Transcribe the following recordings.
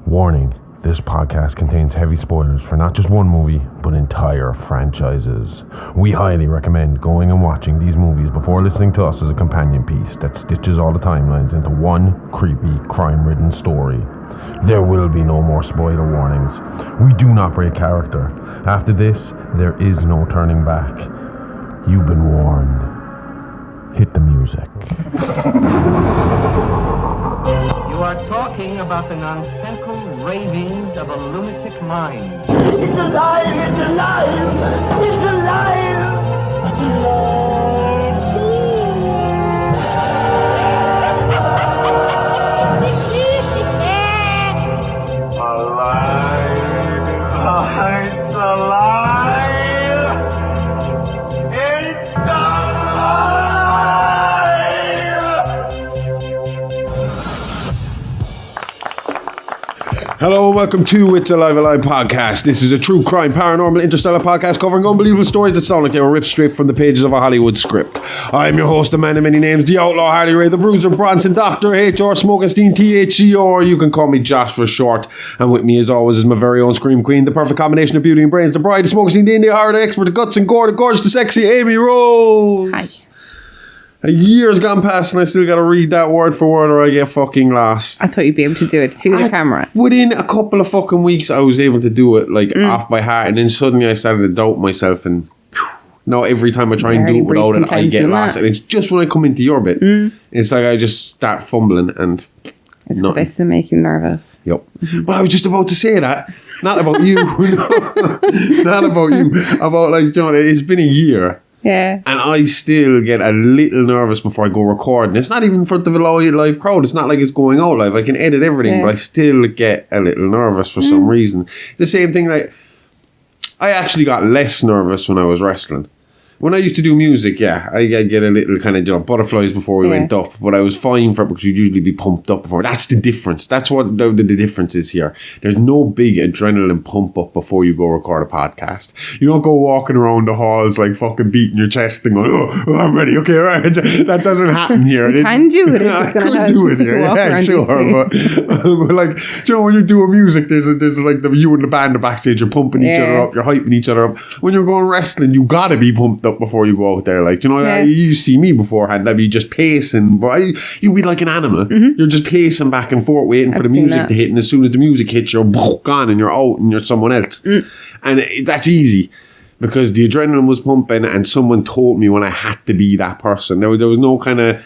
Warning, this podcast contains heavy spoilers for not just one movie, but entire franchises. We highly recommend going and watching these movies before listening to us as a companion piece that stitches all the timelines into one creepy, crime-ridden story. There will be no more spoiler warnings. We do not break character. After this, there is no turning back. You've been warned. Hit the music. You are talking about the nonsensical ravings of a lunatic mind. It's alive! It's alive! It's alive! It's Hello and welcome to It's Alive podcast. This is a true crime, paranormal, interstellar podcast covering unbelievable stories that sound like they were ripped straight from the pages of a Hollywood script. I'm your host, the man of many names, the outlaw Harley Ray, the bruiser Bronson, Dr. H.R. Smokenstein, THC, or you can call me Josh for short. And with me as always is my very own scream queen, the perfect combination of beauty and brains, the bride, the Smokenstein, the India Hard expert, the guts and gore, the gorgeous, the sexy Amy Rose. Hi. A year's gone past and I still got to read that word for word or I get fucking lost. I thought you'd be able to do it to the camera. Within a couple of fucking weeks, I was able to do it like off by heart, and then suddenly I started to doubt myself. And now every time I try and do it without it, I get lost. And it's just when I come into your bit, it's like I just start fumbling and It's because I still make you nervous. Yep. Well, I was just about to say that. Not about you. Not about you. About like, you know, it's been a year. Yeah. And I still get a little nervous before I go record. And it's not even in front of a live crowd. It's not like it's going out live. I can edit everything, but I still get a little nervous for some reason. The same thing, like, I actually got less nervous when I was wrestling. When I used to do music, I get a little kind of, you know, butterflies before we went up. But I was fine for it because you'd usually be pumped up before. That's the difference. That's what the difference is here. There's no big adrenaline pump up before you go record a podcast. You don't go walking around the halls like fucking beating your chest and going, oh I'm ready. Okay, all right. That doesn't happen here. You can do it. If it's going to do it here. Yeah, sure. But like, you know, when you're doing music, there's like you and the band are backstage. You're pumping each other up. You're hyping each other up. When you're going wrestling, you got to be pumped up before you go out there, like, you know, you see me beforehand, I'd be just pacing, but you'd be like an animal. You're just pacing back and forth, waiting for the music to hit, and as soon as the music hits, you're gone and you're out and you're someone else. And that's easy because the adrenaline was pumping, and someone told me when I had to be that person. There was no kind of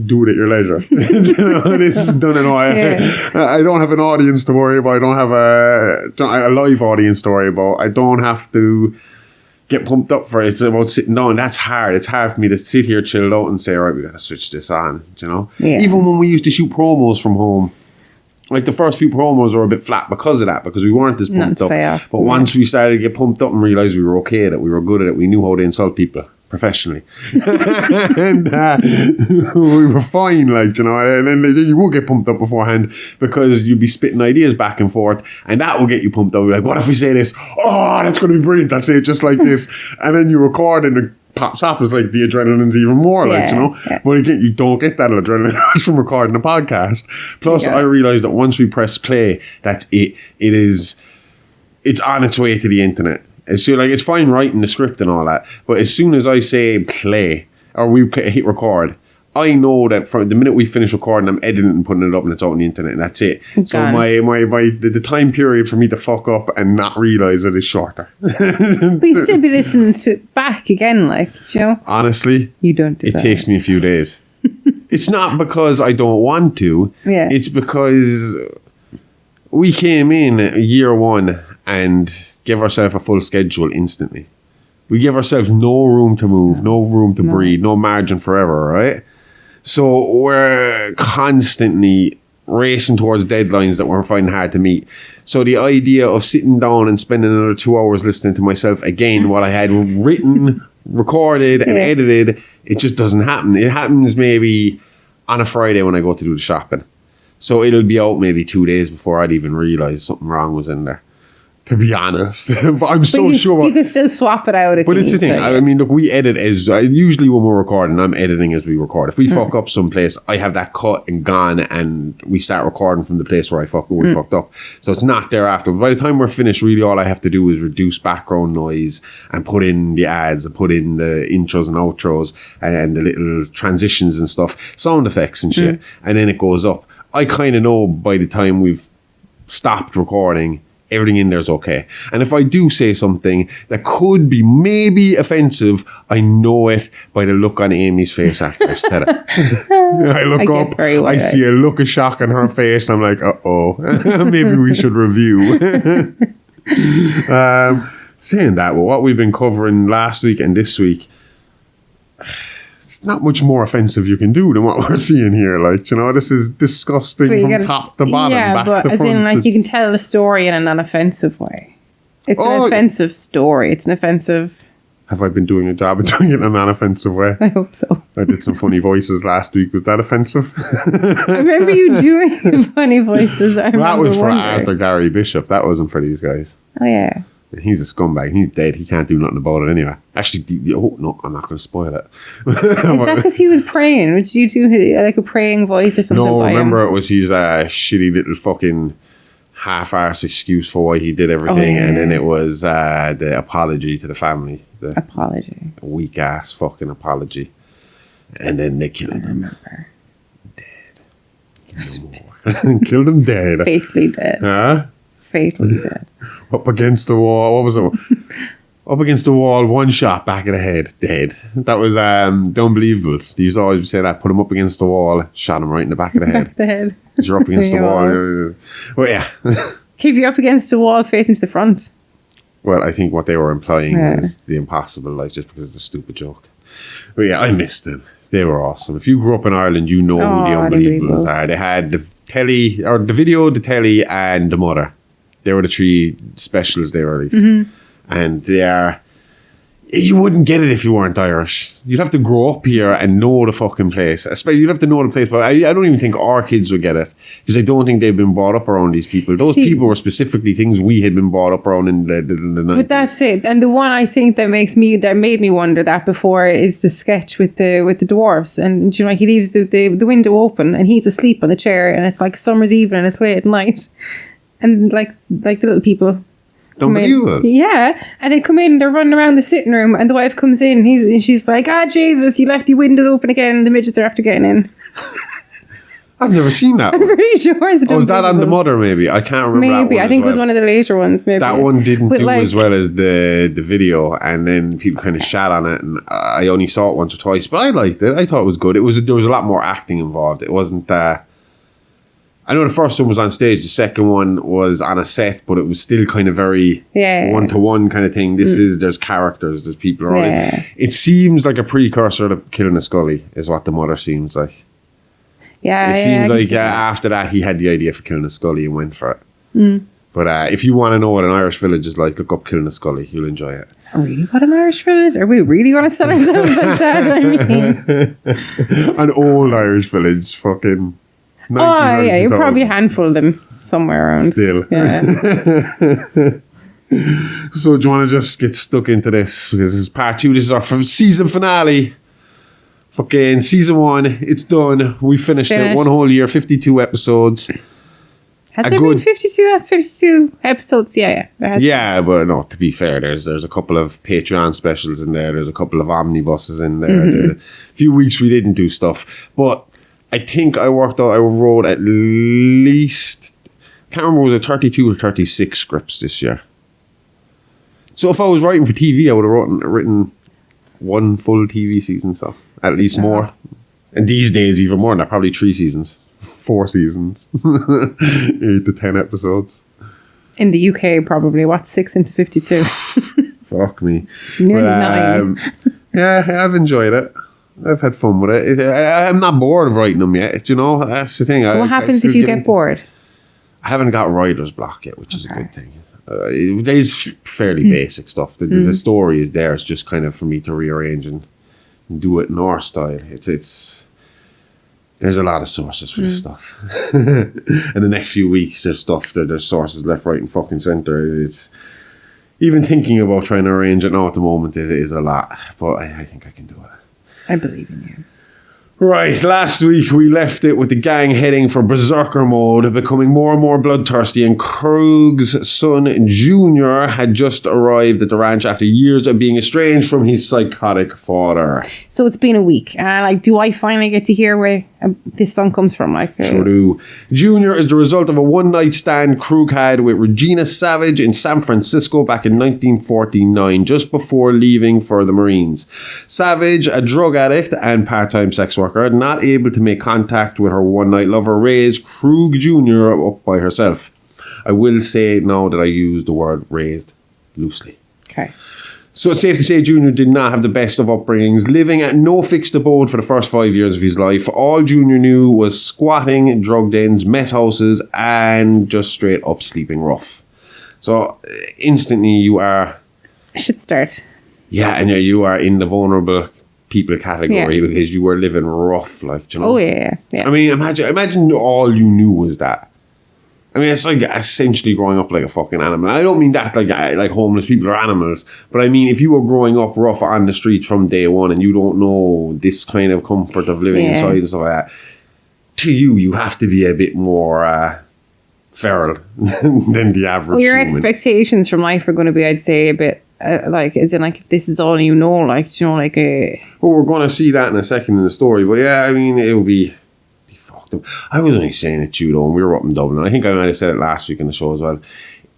do it at your leisure. You know, this is done and all. I don't have an audience to worry about. I don't have a live audience to worry about. I don't have to get pumped up for it. It's about sitting down. That's hard. It's hard for me to sit here chilled out and say, all right, we got to switch this on, you know? Yeah. Even when we used to shoot promos from home, like the first few promos were a bit flat because of that, because we weren't as pumped up. But once we started to get pumped up and realised we were okay at it, we were good at it, we knew how to insult people professionally. And we were fine, like, you know, and then you will get pumped up beforehand because you'll be spitting ideas back and forth, and that will get you pumped up. You're like, what if we say this? Oh, that's going to be brilliant. I'll say it just like this. And then you record and it pops off. It's like the adrenaline's even more, like, you know. But again, you don't get that adrenaline from recording a podcast. Plus, I realised that once we press play, that's it. It's on its way to the internet. So, like, it's fine writing the script and all that, but as soon as I say play or we hit record, I know that from the minute we finish recording, I'm editing and putting it up and it's out on the internet, and that's it. So the time period for me to fuck up and not realise it is shorter. But you still be listening to it back again, like, you know. Honestly, you don't do that. It takes me a few days. It's not because I don't want to. Yeah. It's because we came in year one and give ourselves a full schedule instantly. We give ourselves no room to move, no room to breathe, no margin for error, right? So we're constantly racing towards deadlines that we're finding hard to meet. So the idea of sitting down and spending another 2 hours listening to myself again while I had written, recorded and edited, it just doesn't happen. It happens maybe on a Friday when I go to do the shopping. So it'll be out maybe 2 days before I'd even realise something wrong was in there. to be honest. But I'm so sure. You can still swap it out. But it's the thing. I mean, look, we edit as usually when we're recording. I'm editing as we record. If we fuck up someplace, I have that cut and gone, and we start recording from the place where we fucked up. So it's not there after. But by the time we're finished, really all I have to do is reduce background noise and put in the ads and put in the intros and outros and the little transitions and stuff, sound effects and shit, and then it goes up. I kind of know by the time we've stopped recording, everything in there's okay. And if I do say something that could be maybe offensive, I know it by the look on Amy's face after I said it. I look up, I see a look of shock on her face. I'm like, uh-oh, maybe we should review. Saying that, well, what we've been covering last week and this week, not much more offensive you can do than what we're seeing here. Like, you know, this is disgusting from top to bottom. Yeah, back but to as front. in, like, you can tell the story in a non-offensive way. It's an offensive story. It's an offensive... Have I been doing a job of doing it in a non-offensive way? I hope so. I did some funny voices last week. Was that offensive? I remember you doing the funny voices. That was for Arthur Gary Bishop. That wasn't for these guys. Oh, yeah. He's a scumbag. He's dead. He can't do nothing about it anyway. Actually, no, I'm not going to spoil it. Is that because he was praying? Did you do like a praying voice or something? No, remember it was his shitty little fucking half-arse excuse for why he did everything, and then it was the apology to the family. The apology. Weak-ass fucking apology. And then they killed him. Remember. Dead. Killed him dead. Fatally dead. Huh? Fatally dead. Up against the wall. What was it? Up against the wall, one shot, back of the head, dead. That was the Unbelievables. They used to always say that, put him up against the wall, shot him right in the back of the head. Back of the head. Because you're up against the wall. Well, yeah. Keep you up against the wall facing to the front. Well, I think what they were implying is the impossible, like, just because it's a stupid joke. But yeah, I missed them. They were awesome. If you grew up in Ireland, you know who the Unbelievables are. They had the telly, or the video, the telly, and the mother. They were the three specials they released. And they are... You wouldn't get it if you weren't Irish. You'd have to grow up here and know the fucking place. Especially, you'd have to know the place. But I don't even think our kids would get it. Because I don't think they've been brought up around these people. Those people were specifically things we had been brought up around in the 90s. But that's it. And the one I think that made me wonder that before is the sketch with the dwarves. And, you know, he leaves the window open and he's asleep on the chair. And it's like summer's evening and it's late at night. And like the little people... Don't believe us. Yeah, and they come in, they're running around the sitting room, and the wife comes in, and she's like, Jesus, you left the window open again, and the midgets are after getting in. I've never seen that one. I'm pretty sure it's was that on the mother, maybe? I can't remember. Maybe, I think it was one of the later ones, maybe. That one didn't do as well as the video, and then people kind of shat on it, and I only saw it once or twice, but I liked it. I thought it was good. There was a lot more acting involved. It wasn't... I know the first one was on stage. The second one was on a set, but it was still kind of very one-to-one kind of thing. There's characters, there's people around it. It seems like a precursor to Killing a Scully, is what the mother seems like. Yeah, it seems like after that he had the idea for Killing a Scully and went for it. But if you want to know what an Irish village is like, look up Killing a Scully. You'll enjoy it. Are we what an Irish village? Are we really going to sell ourselves like that? I mean, an old Irish village, fucking... Oh, yeah, you're probably a handful of them somewhere around. Still. Yeah. So do you want to just get stuck into this? Because this is part 2. This is our season finale. Fucking season 1. It's done. We finished it. One whole year, 52 episodes. Has there been 52 episodes? Yeah. Yeah, but no, to be fair, there's a couple of Patreon specials in there. There's a couple of omnibuses in there. A few weeks we didn't do stuff. But I think I wrote at least, I can't remember, was it 32 or 36 scripts this year. So if I was writing for TV, I would have written one full TV season, so at least more. And these days, even more than that, probably 3 seasons, 4 seasons, 8 to 10 episodes. In the UK, probably, 6 into 52? Fuck me. Nearly 9. Yeah, I've enjoyed it. I've had fun with it. I'm not bored of writing them yet, you know? That's the thing. What happens if you get bored? I haven't got writer's block yet, which is a good thing. It is fairly basic stuff. The story is there. It's just kind of for me to rearrange and do it in our style. It's There's a lot of sources for this stuff. In the next few weeks, there's sources left, right, and fucking centre. It's even thinking about trying to arrange it now at the moment. It is a lot, but I think I can do it. I believe in you. Right, last week we left it with the gang heading for berserker mode, becoming more and more bloodthirsty, and Krug's son Junior had just arrived at the ranch after years of being estranged from his psychotic father. So it's been a week, and do I finally get to hear where this song comes from? Sure do. Junior is the result of a one-night stand Krug had with Regina Savage in San Francisco back in 1949, just before leaving for the Marines. Savage, a drug addict and part-time sex worker, not able to make contact with her one-night lover, raised Krug Jr. up by herself. I will say now that I use the word raised loosely. Okay. So it's safe to say Junior did not have the best of upbringings, living at no fixed abode for the first 5 years of his life. All Junior knew was squatting, drug dens, meth houses, and just straight up sleeping rough. So instantly you are... I should start. Yeah, and you are in the vulnerable people category because you were living rough, Oh, yeah. I mean, imagine all you knew was that. I mean, it's like essentially growing up like a fucking animal. I don't mean that like homeless people are animals, but I mean if you were growing up rough on the streets from day one and you don't know this kind of comfort of living inside and stuff like that, to you have to be a bit more feral than the average Well, your human. expectations from life are going to be, I'd say, a bit as in if this is all you know, Well, we're going to see that in a second in the story, but yeah, I mean, it'll be fucked up. I was only saying it to you though, and we were up in Dublin. I think I might have said it last week in the show as well.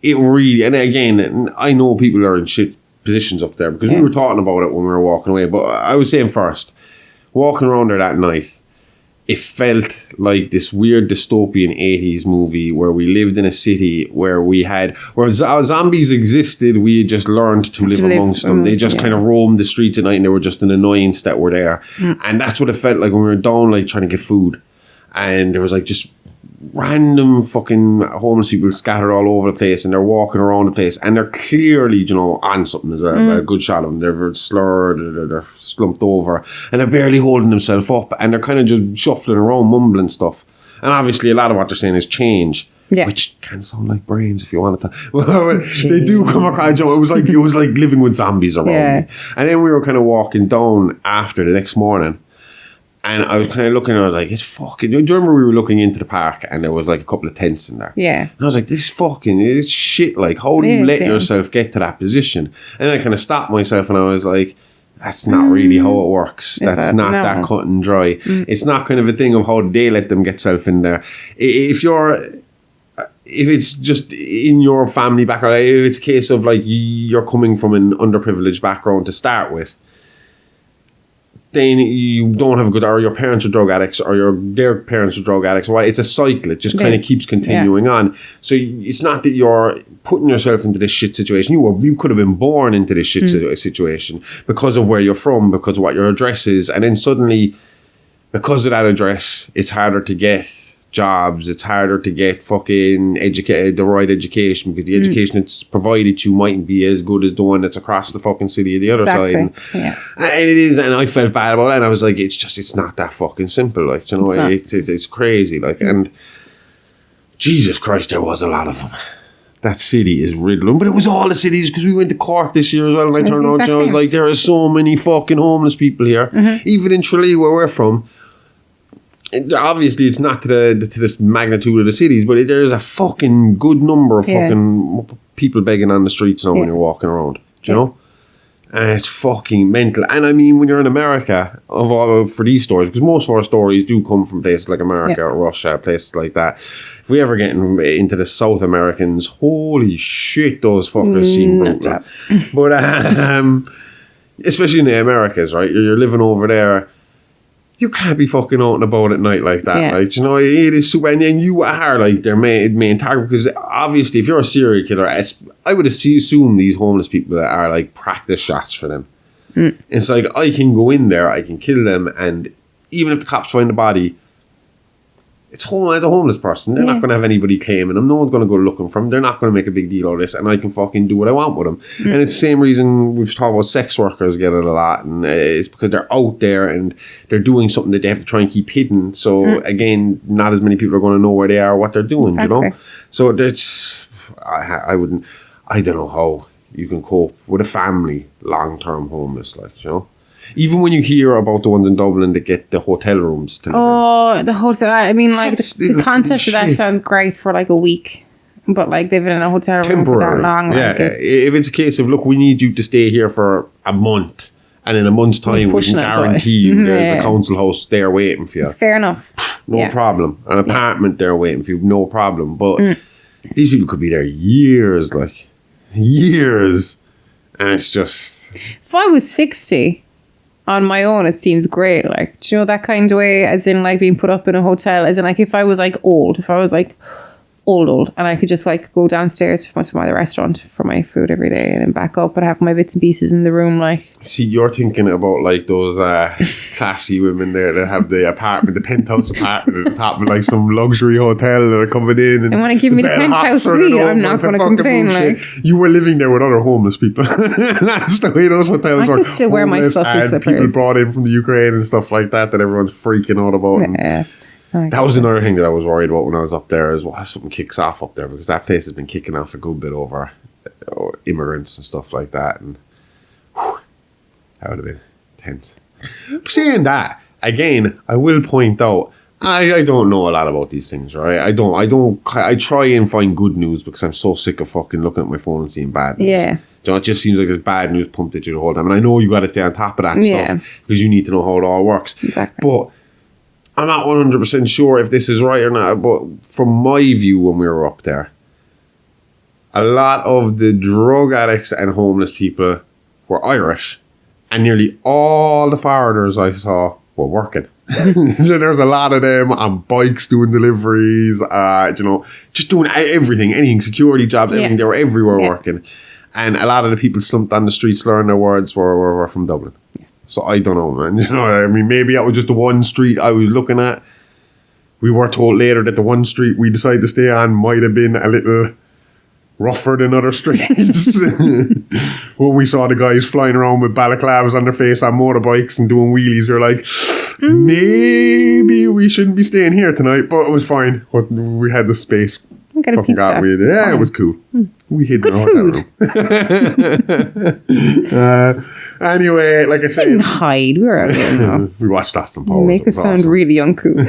It really, and again, I know people are in shit positions up there because we were talking about it when we were walking away, but I was saying first, walking around there that night, it felt like this weird dystopian 80s movie where we lived in a city where zombies existed. We had just learned to live amongst them. They just kind of roamed the streets at night and they were just an annoyance that were there. And that's what it felt like when we were down trying to get food. And there was just random fucking homeless people scattered all over the place and they're walking around the place and they're clearly, on something as well. A good shot of them. They're slurred, they're slumped over and they're barely holding themselves up and they're kind of just shuffling around, mumbling stuff. And obviously a lot of what they're saying is change. Yeah. Which can sound like brains if you want it to. They do come across. It was like living with zombies around me. And then we were kind of walking down after the next morning. And I was kind of looking and I was like, it's fucking... Do you remember we were looking into the park and there was a couple of tents in there? Yeah. And I was like, this shit. How do you let yourself get to that position? And then I kind of stopped myself and I was like, that's not really how it works. That's not that cut and dry. It's not kind of a thing of how they let them get self in there. If it's just in your family background, if it's a case of you're coming from an underprivileged background to start with, then you don't have a good, or your parents are drug addicts, or their parents are drug addicts. Well, it's a cycle. It just kind of keeps continuing on. So it's not that you're putting yourself into this shit situation. You could have been born into this shit situation because of where you're from, because of what your address is, and then suddenly, because of that address, it's harder to get jobs. It's harder to get fucking the right education because the education that's provided you mightn't be as good as the one that's across the fucking city of the other side. And it is, and I felt bad about it. And I was like, it's not that fucking simple. It's crazy. And Jesus Christ, there was a lot of them. That city is riddled. But it was all the cities because we went to Cork this year as well. And I turned around and I was like, there are so many fucking homeless people here. Even in Tralee, where we're from. Obviously, it's not to this magnitude of the cities, but there's a fucking good number of fucking people begging on the streets now when you're walking around. Do you know? And it's fucking mental. And I mean, when you're in America, for these stories, because most of our stories do come from places like America or Russia, places like that. If we ever get into the South Americans, holy shit, those fuckers seem brutal. But especially in the Americas, right? You're living over there. You can't be fucking out and about at night like that. It is super. And then you are their main target because obviously, if you're a serial killer, I would assume these homeless people are practice shots for them. It's I can go in there, I can kill them, and even if the cops find the body, it's home as a homeless person. They're not going to have anybody claiming them. No one's going to go looking for them. They're not going to make a big deal out of this, and I can fucking do what I want with them. And it's the same reason we've talked about sex workers get it a lot, and it's because they're out there and they're doing something that they have to try and keep hidden. So again, not as many people are going to know where they are, what they're doing. You know. So that's I don't know how you can cope with a family long-term homeless, like, you know. Even when you hear about the ones in Dublin that get the hotel rooms delivered. Oh, the hotel. I mean, like, the concept of that sounds great for, like, a week. But, like, living in a hotel room for that long. Yeah, if it's a case of, look, we need you to stay here for a month. And in a month's time, we can guarantee you there's a council house there waiting for you. Fair enough. No problem. An apartment there waiting for you. No problem. But these people could be there years, like, years. And it's just... If I was 60... on my own, it seems great. Like, do you know, that kind of way, as in, like, being put up in a hotel, as in, like, if I was, like, old, old, and I could just, like, go downstairs from the restaurant for my food every day and then back up and have my bits and pieces in the room, like. See, you're thinking about, like, those classy women there that have the apartment, the penthouse apartment at the top of, like, some luxury hotel that are coming in. And want to give me the penthouse suite, I'm not going to complain, like. You were living there with other homeless people. That's the way those hotels are. I can still wear my fluffy slippers. People brought in from the Ukraine and stuff like that everyone's freaking out about. Yeah. That was another thing that I was worried about when I was up there, is what if something kicks off up there, because that place has been kicking off a good bit over immigrants and stuff like that, and that would have been tense. But saying that, again, I will point out, I don't know a lot about these things, right? I try and find good news because I'm so sick of fucking looking at my phone and seeing bad news. Yeah. You know, it just seems like there's bad news pumped at you the whole time, and I know you got to stay on top of that stuff because you need to know how it all works. Exactly. But I'm not 100% sure if this is right or not, but from my view when we were up there, a lot of the drug addicts and homeless people were Irish, and nearly all the foreigners I saw were working. So there's a lot of them on bikes doing deliveries, you know, just doing everything, anything, security jobs, everything. They were everywhere working. And a lot of the people slumped on the streets slurring their words were from Dublin. So I don't know, man. You know what I mean? Maybe that was just the one street I was looking at. We were told later that the one street we decided to stay on might have been a little rougher than other streets. When we saw the guys flying around with balaclavas on their face on motorbikes and doing wheelies, we were like, maybe we shouldn't be staying here tonight. But it was fine. We had the space. We got a pizza. It was cool. We hid good in our food. Anyway, like I said, we didn't hide. We were out there now. We watched Austin Powers. You make us sound really uncool.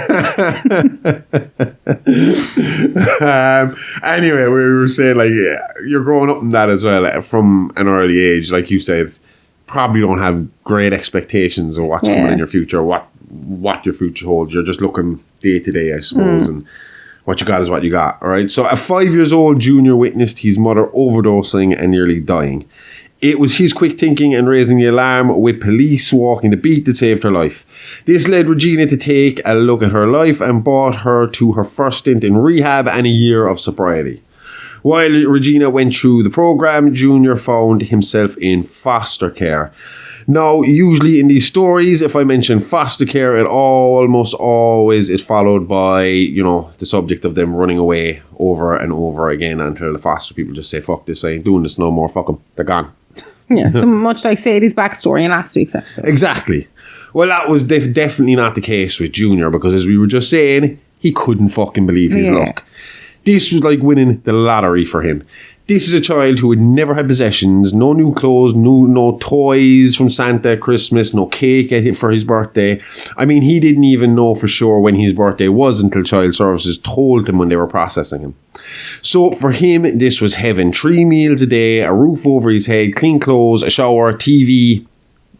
Anyway, we were saying, like, you're growing up in that as well from an early age. Like you said, probably don't have great expectations of what's coming in your future, what your future holds. You're just looking day to day, I suppose, and what you got is what you got, all right? So a 5-year-old Junior witnessed his mother overdosing and nearly dying. It was his quick thinking and raising the alarm with police walking the beat that saved her life. This led Regina to take a look at her life and brought her to her first stint in rehab and a year of sobriety. While Regina went through the program, Junior found himself in foster care. Now, usually in these stories, if I mention foster care, it almost always is followed by, you know, the subject of them running away over and over again until the foster people just say, fuck this, I ain't doing this no more, fuck them, they're gone. Yeah, so much like Sadie's backstory in last week's episode. Exactly. Well, that was definitely not the case with Junior, because as we were just saying, he couldn't fucking believe his luck. This was like winning the lottery for him. This is a child who had never had possessions, no new clothes, no toys from Santa at Christmas, no cake for his birthday. I mean, he didn't even know for sure when his birthday was until Child Services told him when they were processing him. So for him, this was heaven. 3 meals a day, a roof over his head, clean clothes, a shower, TV.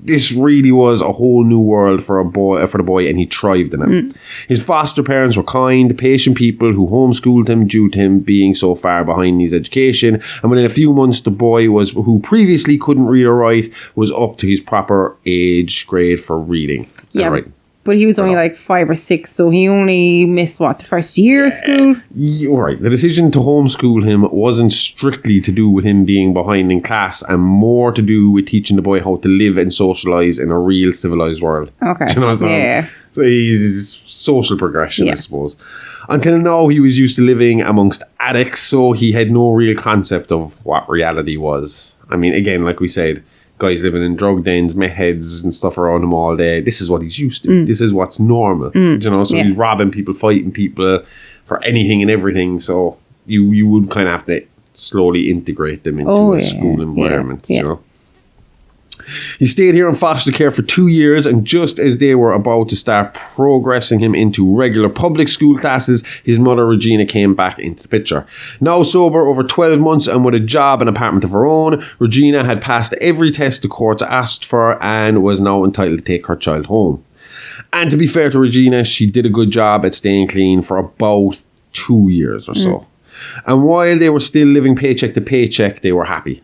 This really was a whole new world for the boy, and he thrived in it. His foster parents were kind, patient people who homeschooled him due to him being so far behind his education. And within a few months, the boy who previously couldn't read or write was up to his proper age grade for reading. Yeah, right. But he was only like 5 or 6, so he only missed, the first year of school? Right. The decision to homeschool him wasn't strictly to do with him being behind in class, and more to do with teaching the boy how to live and socialise in a real civilised world. Okay. Do you know what I'm saying? Yeah. So he's social progression, I suppose. Until now, he was used to living amongst addicts, so he had no real concept of what reality was. I mean, again, like we said, guys living in drug dens, meth heads and stuff around him all day. This is what he's used to. This is what's normal. You know, so he's robbing people, fighting people for anything and everything. So you would kind of have to slowly integrate them into a school environment, you know. He stayed here in foster care for 2 years, and just as they were about to start progressing him into regular public school classes, his mother Regina came back into the picture. Now sober over 12 months and with a job and apartment of her own, Regina had passed every test the courts asked for and was now entitled to take her child home. And to be fair to Regina, she did a good job at staying clean for about 2 years or so. And while they were still living paycheck to paycheck, they were happy.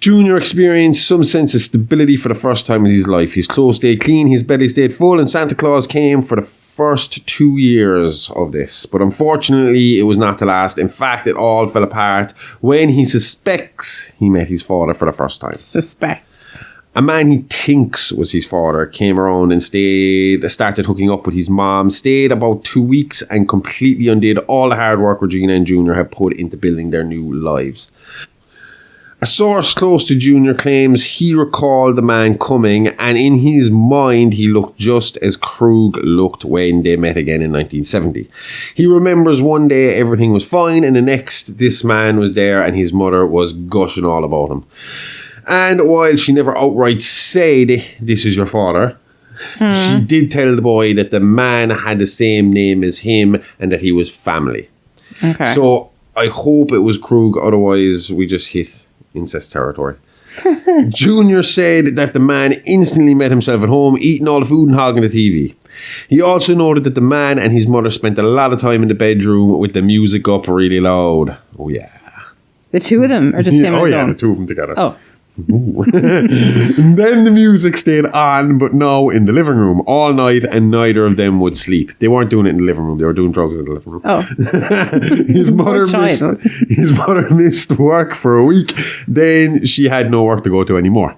Junior experienced some sense of stability for the first time in his life. His clothes stayed clean, his belly stayed full, and Santa Claus came for the first 2 years of this. But unfortunately, it was not to last. In fact, it all fell apart when he suspects he met his father for the first time. A man he thinks was his father came around and started hooking up with his mom, stayed about 2 weeks, and completely undid all the hard work Regina and Junior had put into building their new lives. A source close to Junior claims he recalled the man coming, and in his mind he looked just as Krug looked when they met again in 1970. He remembers one day everything was fine, and the next this man was there and his mother was gushing all about him. And while she never outright said, "This is your father," she did tell the boy that the man had the same name as him and that he was family. Okay. So I hope it was Krug, otherwise we just hit incest territory. Junior said that the man instantly met himself at home, eating all the food and hogging the TV. He also noted that the man and his mother spent a lot of time in the bedroom with the music up really loud. Oh yeah. The two of them, or just him and his own? The two of them together. Oh. And then the music stayed on, but no, in the living room all night, and neither of them would sleep. They weren't doing it in the living room, they were doing drugs in the living room. Oh. His mother missed work for a week. Then she had no work to go to anymore.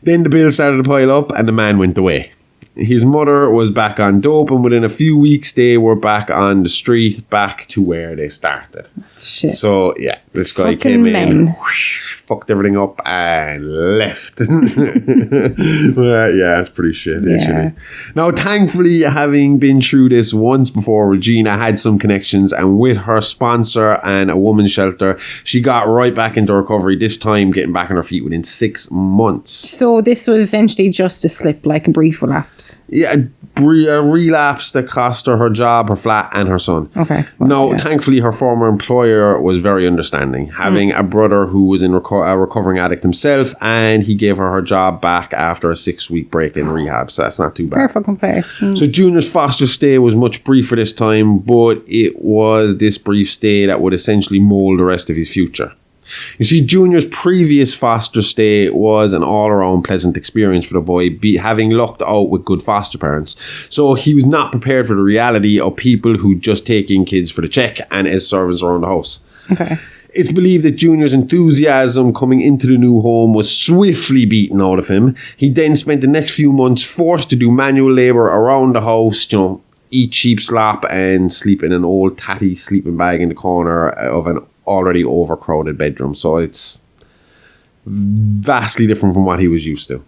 Then the bills started to pile up and the man went away. His mother was back on dope, and within a few weeks they were back on the street, back to where they started. Shit. So yeah, this guy came in, whoosh, fucked everything up and left. Yeah, it's pretty shit. Yeah. Now, thankfully, having been through this once before, Regina had some connections, and with her sponsor and a woman's shelter, she got right back into recovery, this time getting back on her feet within 6 months. So this was essentially just a slip, like a brief relapse. Yeah, a relapse that cost her job, her flat, and her son. Okay. Well, now, thankfully, her former employer was very understanding, having a brother who was a recovering addict himself, and he gave her job back after a 6-week break in rehab, so that's not too bad. Perfect compare. So Junior's foster stay was much briefer this time, but it was this brief stay that would essentially mold the rest of his future. You see, Junior's previous foster stay was an all-around pleasant experience for the boy, having lucked out with good foster parents. So he was not prepared for the reality of people who just take in kids for the check and as servants around the house. Okay. It's believed that Junior's enthusiasm coming into the new home was swiftly beaten out of him. He then spent the next few months forced to do manual labour around the house, eat cheap slop and sleep in an old tatty sleeping bag in the corner of an already overcrowded bedroom. So it's vastly different from what he was used to.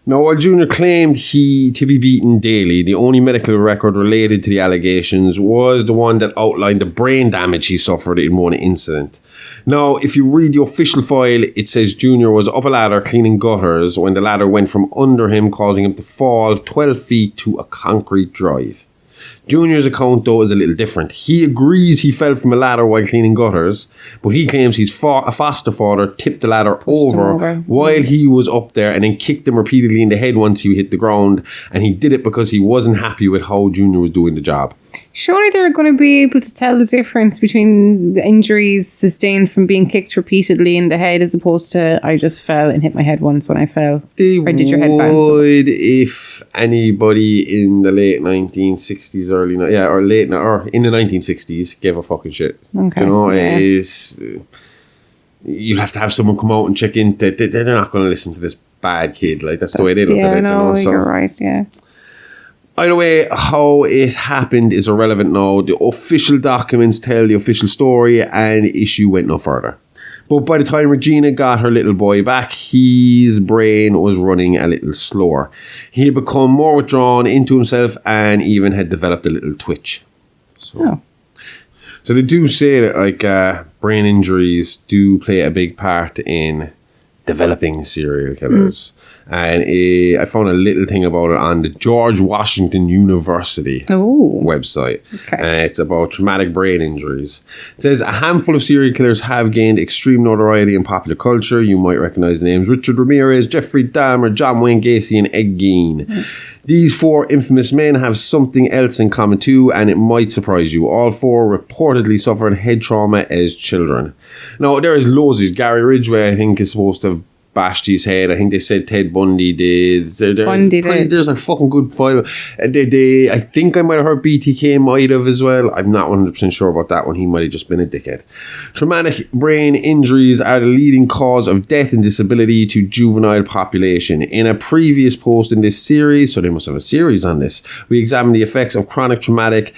Now, while Junior claimed to be beaten daily, the only medical record related to the allegations was the one that outlined the brain damage he suffered in one incident. Now, if you read the official file, it says Junior was up a ladder cleaning gutters when the ladder went from under him, causing him to fall 12 feet to a concrete drive. Junior's account, though, is a little different. He agrees he fell from a ladder while cleaning gutters, but he claims his foster father tipped the ladder over while he was up there and then kicked him repeatedly in the head once he hit the ground, and he did it because he wasn't happy with how Junior was doing the job. Surely they're going to be able to tell the difference between the injuries sustained from being kicked repeatedly in the head as opposed to I just fell and hit my head once when I fell. They or did your head bounce? would if anybody in the late 1960s, or in the 1960s gave a fucking shit. Okay. You'd have to have someone come out and check in. They're not going to listen to this bad kid. Like, that's the way they look at it. No, you're right, yeah. Either way, how it happened is irrelevant now. The official documents tell the official story, and the issue went no further. But by the time Regina got her little boy back, his brain was running a little slower. He had become more withdrawn into himself and even had developed a little twitch. So they do say that like brain injuries do play a big part in developing serial killers. And I found a little thing about it on the George Washington University website. Okay. It's about traumatic brain injuries. It says a handful of serial killers have gained extreme notoriety in popular culture. You might recognize the names Richard Ramirez, Jeffrey Dahmer, John Wayne Gacy, and Ed Gein. These 4 infamous men have something else in common too, and it might surprise you. All 4 reportedly suffered head trauma as children. Now, there is loads of Gary Ridgway, I think, is supposed to have bashed his head. I think they said Ted Bundy did. There's a fucking good file. I think I might have heard BTK might have as well. I'm not 100% sure about that one. He might have just been a dickhead. Traumatic brain injuries are the leading cause of death and disability to juvenile population. In a previous post in this series, so they must have a series on this, we examined the effects of chronic traumatic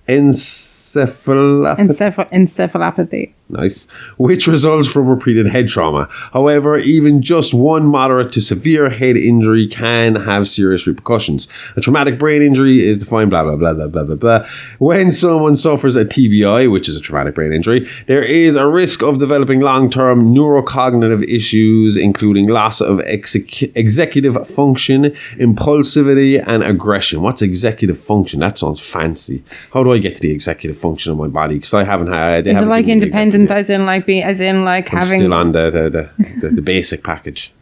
encephalopathy. Nice. Which results from repeated head trauma. However, even just one moderate to severe head injury can have serious repercussions. A traumatic brain injury is defined blah, blah, blah, blah, blah, blah, blah. When someone suffers a TBI, which is a traumatic brain injury, there is a risk of developing long-term neurocognitive issues, including loss of executive function, impulsivity, and aggression. What's executive function? That sounds fancy. How do I get to the executive function of my body? Because I haven't had... Is it like independent? As in like I'm having still on the basic package.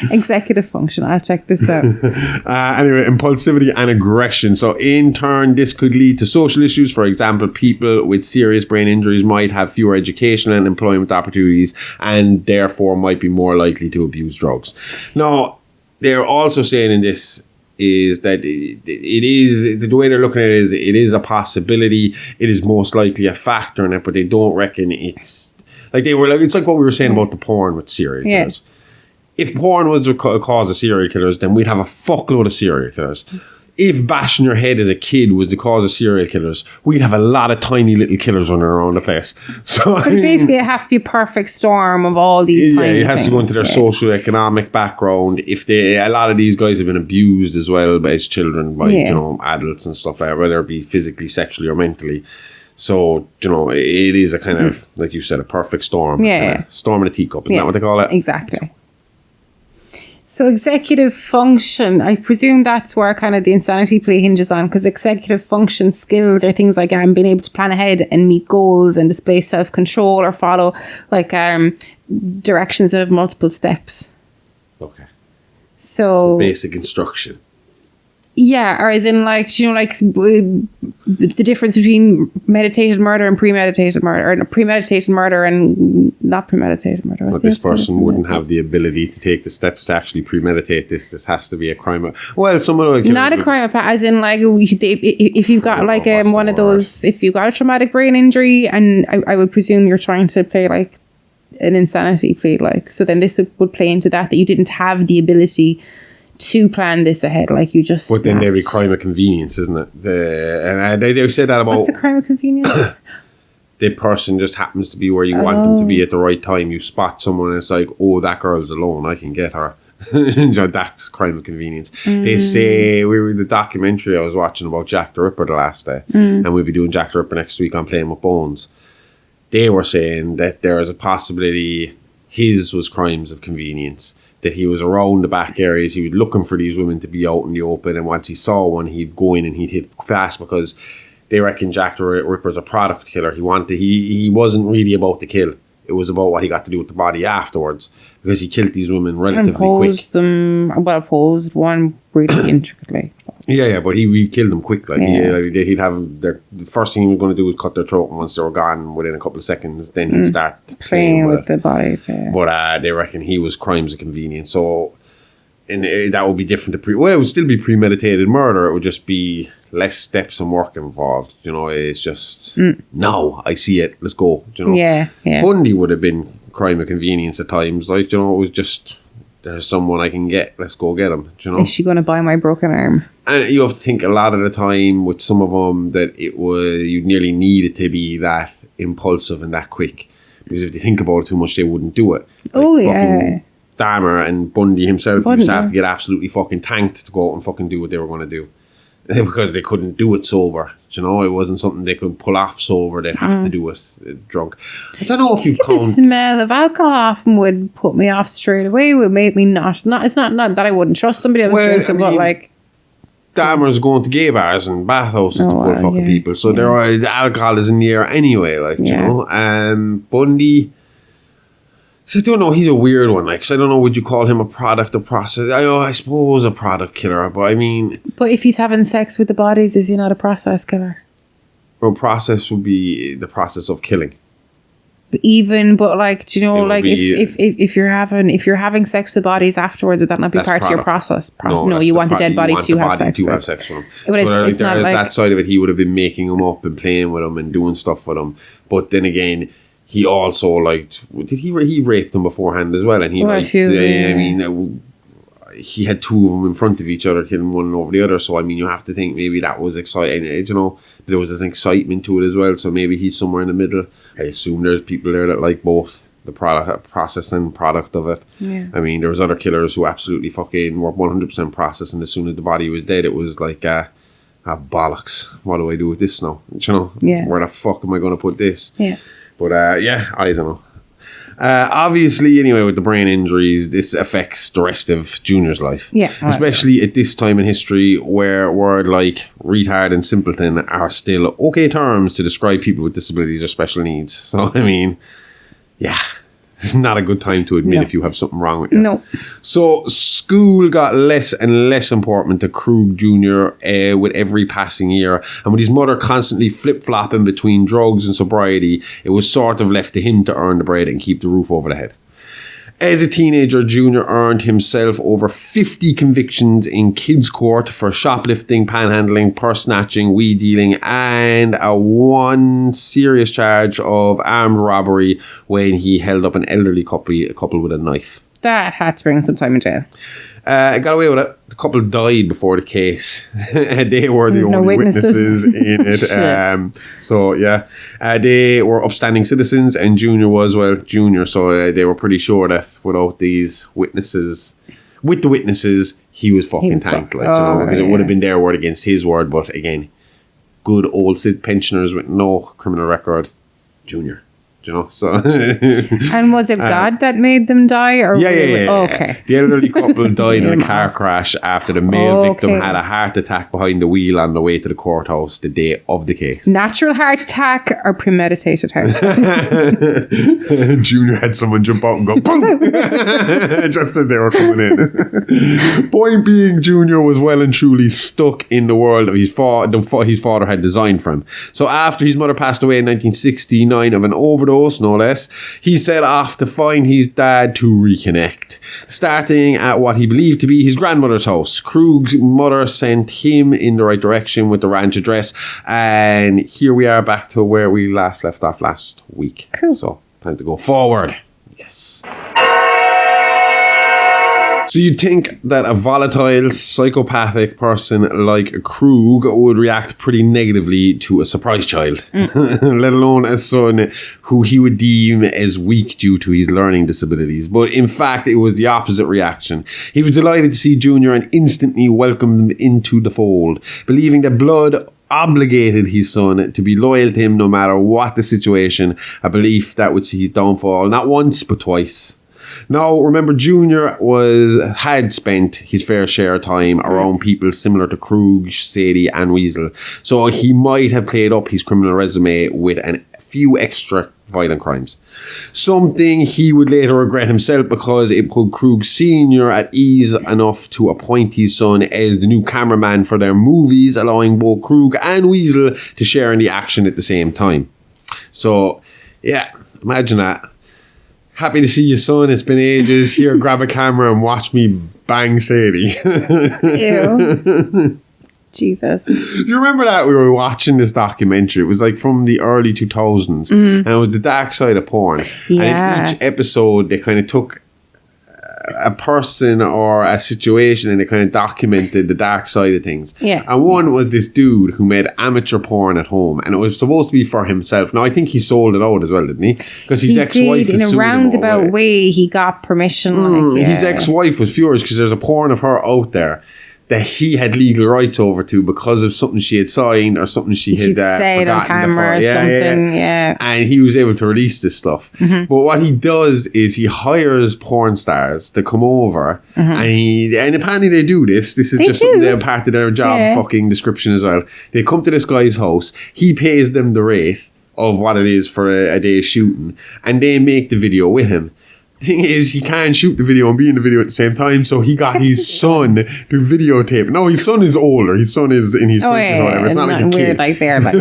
Executive function. I'll check this out. Anyway, impulsivity and aggression. So in turn, this could lead to social issues. For example, people with serious brain injuries might have fewer educational and employment opportunities and therefore might be more likely to abuse drugs. Now, they're also saying in this is that it is, the way they're looking at it is a possibility. It is most likely a factor in it, but they don't reckon it's like it's like what we were saying about the porn with serial killers. If porn was the cause of serial killers, then we'd have a fuckload of serial killers. If bashing your head as a kid was the cause of serial killers, we'd have a lot of tiny little killers running around the place. So basically, it has to be a perfect storm of all these tiny it has things. to go into their socio-economic background. A lot of these guys have been abused as well as children by adults and stuff like that, whether it be physically, sexually, or mentally. So, it is a kind of, like you said, a perfect storm. Yeah. Storm in a teacup. Isn't that what they call it? Exactly. So executive function, I presume that's where kind of the insanity play hinges on, because executive function skills are things like being able to plan ahead and meet goals and display self-control or follow like directions that have multiple steps. Okay. So basic instruction. Yeah, or as in like, the difference between meditated murder and premeditated murder, or premeditated murder and not premeditated murder. But this person wouldn't have the ability to take the steps to actually premeditate this. This has to be a crime. Well, some of not a crime, as in like if you've got like one of those, if you've got a traumatic brain injury, and I would presume you're trying to play like an insanity play, like, so then this would play into that you didn't have the ability to plan this ahead, like you just. But then there'd be crime of convenience, isn't it? And they said that about. What's a crime of convenience? The person just happens to be where you want them to be at the right time. You spot someone and it's like, oh, that girl's alone, I can get her. That's crime of convenience. They say, we were the documentary I was watching about Jack the Ripper the last day, and we'll be doing Jack the Ripper next week on Playing with Bones. They were saying that there is a possibility his was crimes of convenience. That he was around the back areas, he was looking for these women to be out in the open, and once he saw one, he'd go in and he'd hit fast, because they reckon Jack the Ripper's a product killer. He wasn't really about the kill. It was about what he got to do with the body afterwards, because he killed these women relatively quick. Posed one really intricately. Yeah, but he killed them quick. Like he'd have the first thing he was going to do was cut their throat, and once they were gone within a couple of seconds, then he'd start playing with the body. But they reckon he was crimes of convenience. So, and that would be different to it would still be premeditated murder. It would just be less steps and work involved. It's just no, I see it. Let's go. Yeah. Bundy would have been crime of convenience at times. Like, it was just there's someone I can get. Let's go get him. Do you know? Is she going to buy my broken arm? And you have to think a lot of the time with some of them that it was you nearly need it to be that impulsive and that quick. Because if you think about it too much, they wouldn't do it. Like Dahmer and Bundy himself used to have to get absolutely fucking tanked to go out and fucking do what they were going to do. Because they couldn't do it sober. You know, it wasn't something they could pull off sober. They'd have to do it drunk. I don't know if you count. The smell of alcohol often would put me off straight away. Would make me not. It's not that I wouldn't trust somebody else drinking, but like Dahmer's going to gay bars and bathhouses to pull fucking people. So there are the alcohol is in the air anyway. Like you know, Bundy. So I don't know. He's a weird one. Like, 'cause I don't know. Would you call him a product of process? I suppose a product killer. But I mean, but if he's having sex with the bodies, is he not a process killer? Well, process would be the process of killing. But like, do you know, like if you're having sex with the bodies afterwards, would that not be part of your process? No, you want the dead body to have sex with him. But it's not like that side of it. He would have been making them up and playing with them and doing stuff with them. But then again, he also liked. Did he raped them beforehand as well? And he liked. I mean, he had two of them in front of each other, killing one over the other. So I mean, you have to think maybe that was exciting. You know, there was an excitement to it as well. So maybe he's somewhere in the middle. I assume there's people there that like both the process and product of it. Yeah. I mean, there was other killers who absolutely fucking were 100% process, and as soon as the body was dead, it was like, bollocks. What do I do with this now? You know, where the fuck am I going to put this? Yeah. But I don't know. Obviously, anyway, with the brain injuries, this affects the rest of Junior's life. Yeah. Especially at this time in history where words like retard and simpleton are still okay terms to describe people with disabilities or special needs. So, I mean, this is not a good time to admit if you have something wrong with you. No. So, school got less and less important to Krug Jr. With every passing year. And with his mother constantly flip-flopping between drugs and sobriety, it was sort of left to him to earn the bread and keep the roof over the head. As a teenager, Junior earned himself over 50 convictions in kids' court for shoplifting, panhandling, purse snatching, weed dealing, and one serious charge of armed robbery when he held up an elderly couple with a knife. That had to bring some time in jail. Got away with it. The couple died before the case. They were the only witnesses in it. They were upstanding citizens, and Junior was, Junior. So they were pretty sure that without these witnesses, he was fucking tanked. Because it would have been their word against his word. But again, good old pensioners with no criminal record, Junior. You know, so and was it God that made them die? Or okay. The elderly couple died in a car crash after the male victim had a heart attack behind the wheel on the way to the courthouse the day of the case. Natural heart attack or premeditated heart attack? Junior had someone jump out and go boom just as they were coming in. Point being, Junior was well and truly stuck in the world of his father had designed for him. So after his mother passed away in 1969 of an overdose, no less, he set off to find his dad to reconnect, starting at what he believed to be his grandmother's house. Krug's mother sent him in the right direction with the ranch address, and here we are back to where we last left off last week. Cool. So time to go forward. Yes. So you'd think that a volatile, psychopathic person like Krug would react pretty negatively to a surprise child, let alone a son who he would deem as weak due to his learning disabilities. But in fact, it was the opposite reaction. He was delighted to see Junior and instantly welcomed him into the fold, believing that blood obligated his son to be loyal to him no matter what the situation, a belief that would see his downfall not once but twice. Now, remember, Junior had spent his fair share of time around people similar to Krug, Sadie, and Weasel, so he might have played up his criminal resume with a few extra violent crimes. Something he would later regret himself because it put Krug Sr. at ease enough to appoint his son as the new cameraman for their movies, allowing both Krug and Weasel to share in the action at the same time. So, yeah, imagine that. Happy to see you, son. It's been ages. Here, grab a camera and watch me bang Sadie. Ew. Jesus. Do you remember that we were watching this documentary? It was like from the early 2000s. And it was the dark side of porn. Yeah. And in each episode, they kind of took a person or a situation, and it kind of documented the dark side of things. Yeah. And one was this dude who made amateur porn at home, and it was supposed to be for himself. Now I think he sold it out as well, didn't he? Because his ex-wife did, in a roundabout way. He got permission. His ex-wife was furious because there's a porn of her out there that he had legal rights over to because of something she had signed or something she had said on camera or something. Yeah. And he was able to release this stuff. But what he does is he hires porn stars to come over, and apparently they do this. This is just something they're part of their job fucking description as well. They come to this guy's house. He pays them the rate of what it is for a day's shooting, and they make the video with him. Thing is, he can't shoot the video and be in the video at the same time, so he got his son to videotape. No, his son is older. His son is in his 20s or whatever. It's not like a weird kid. like they're like,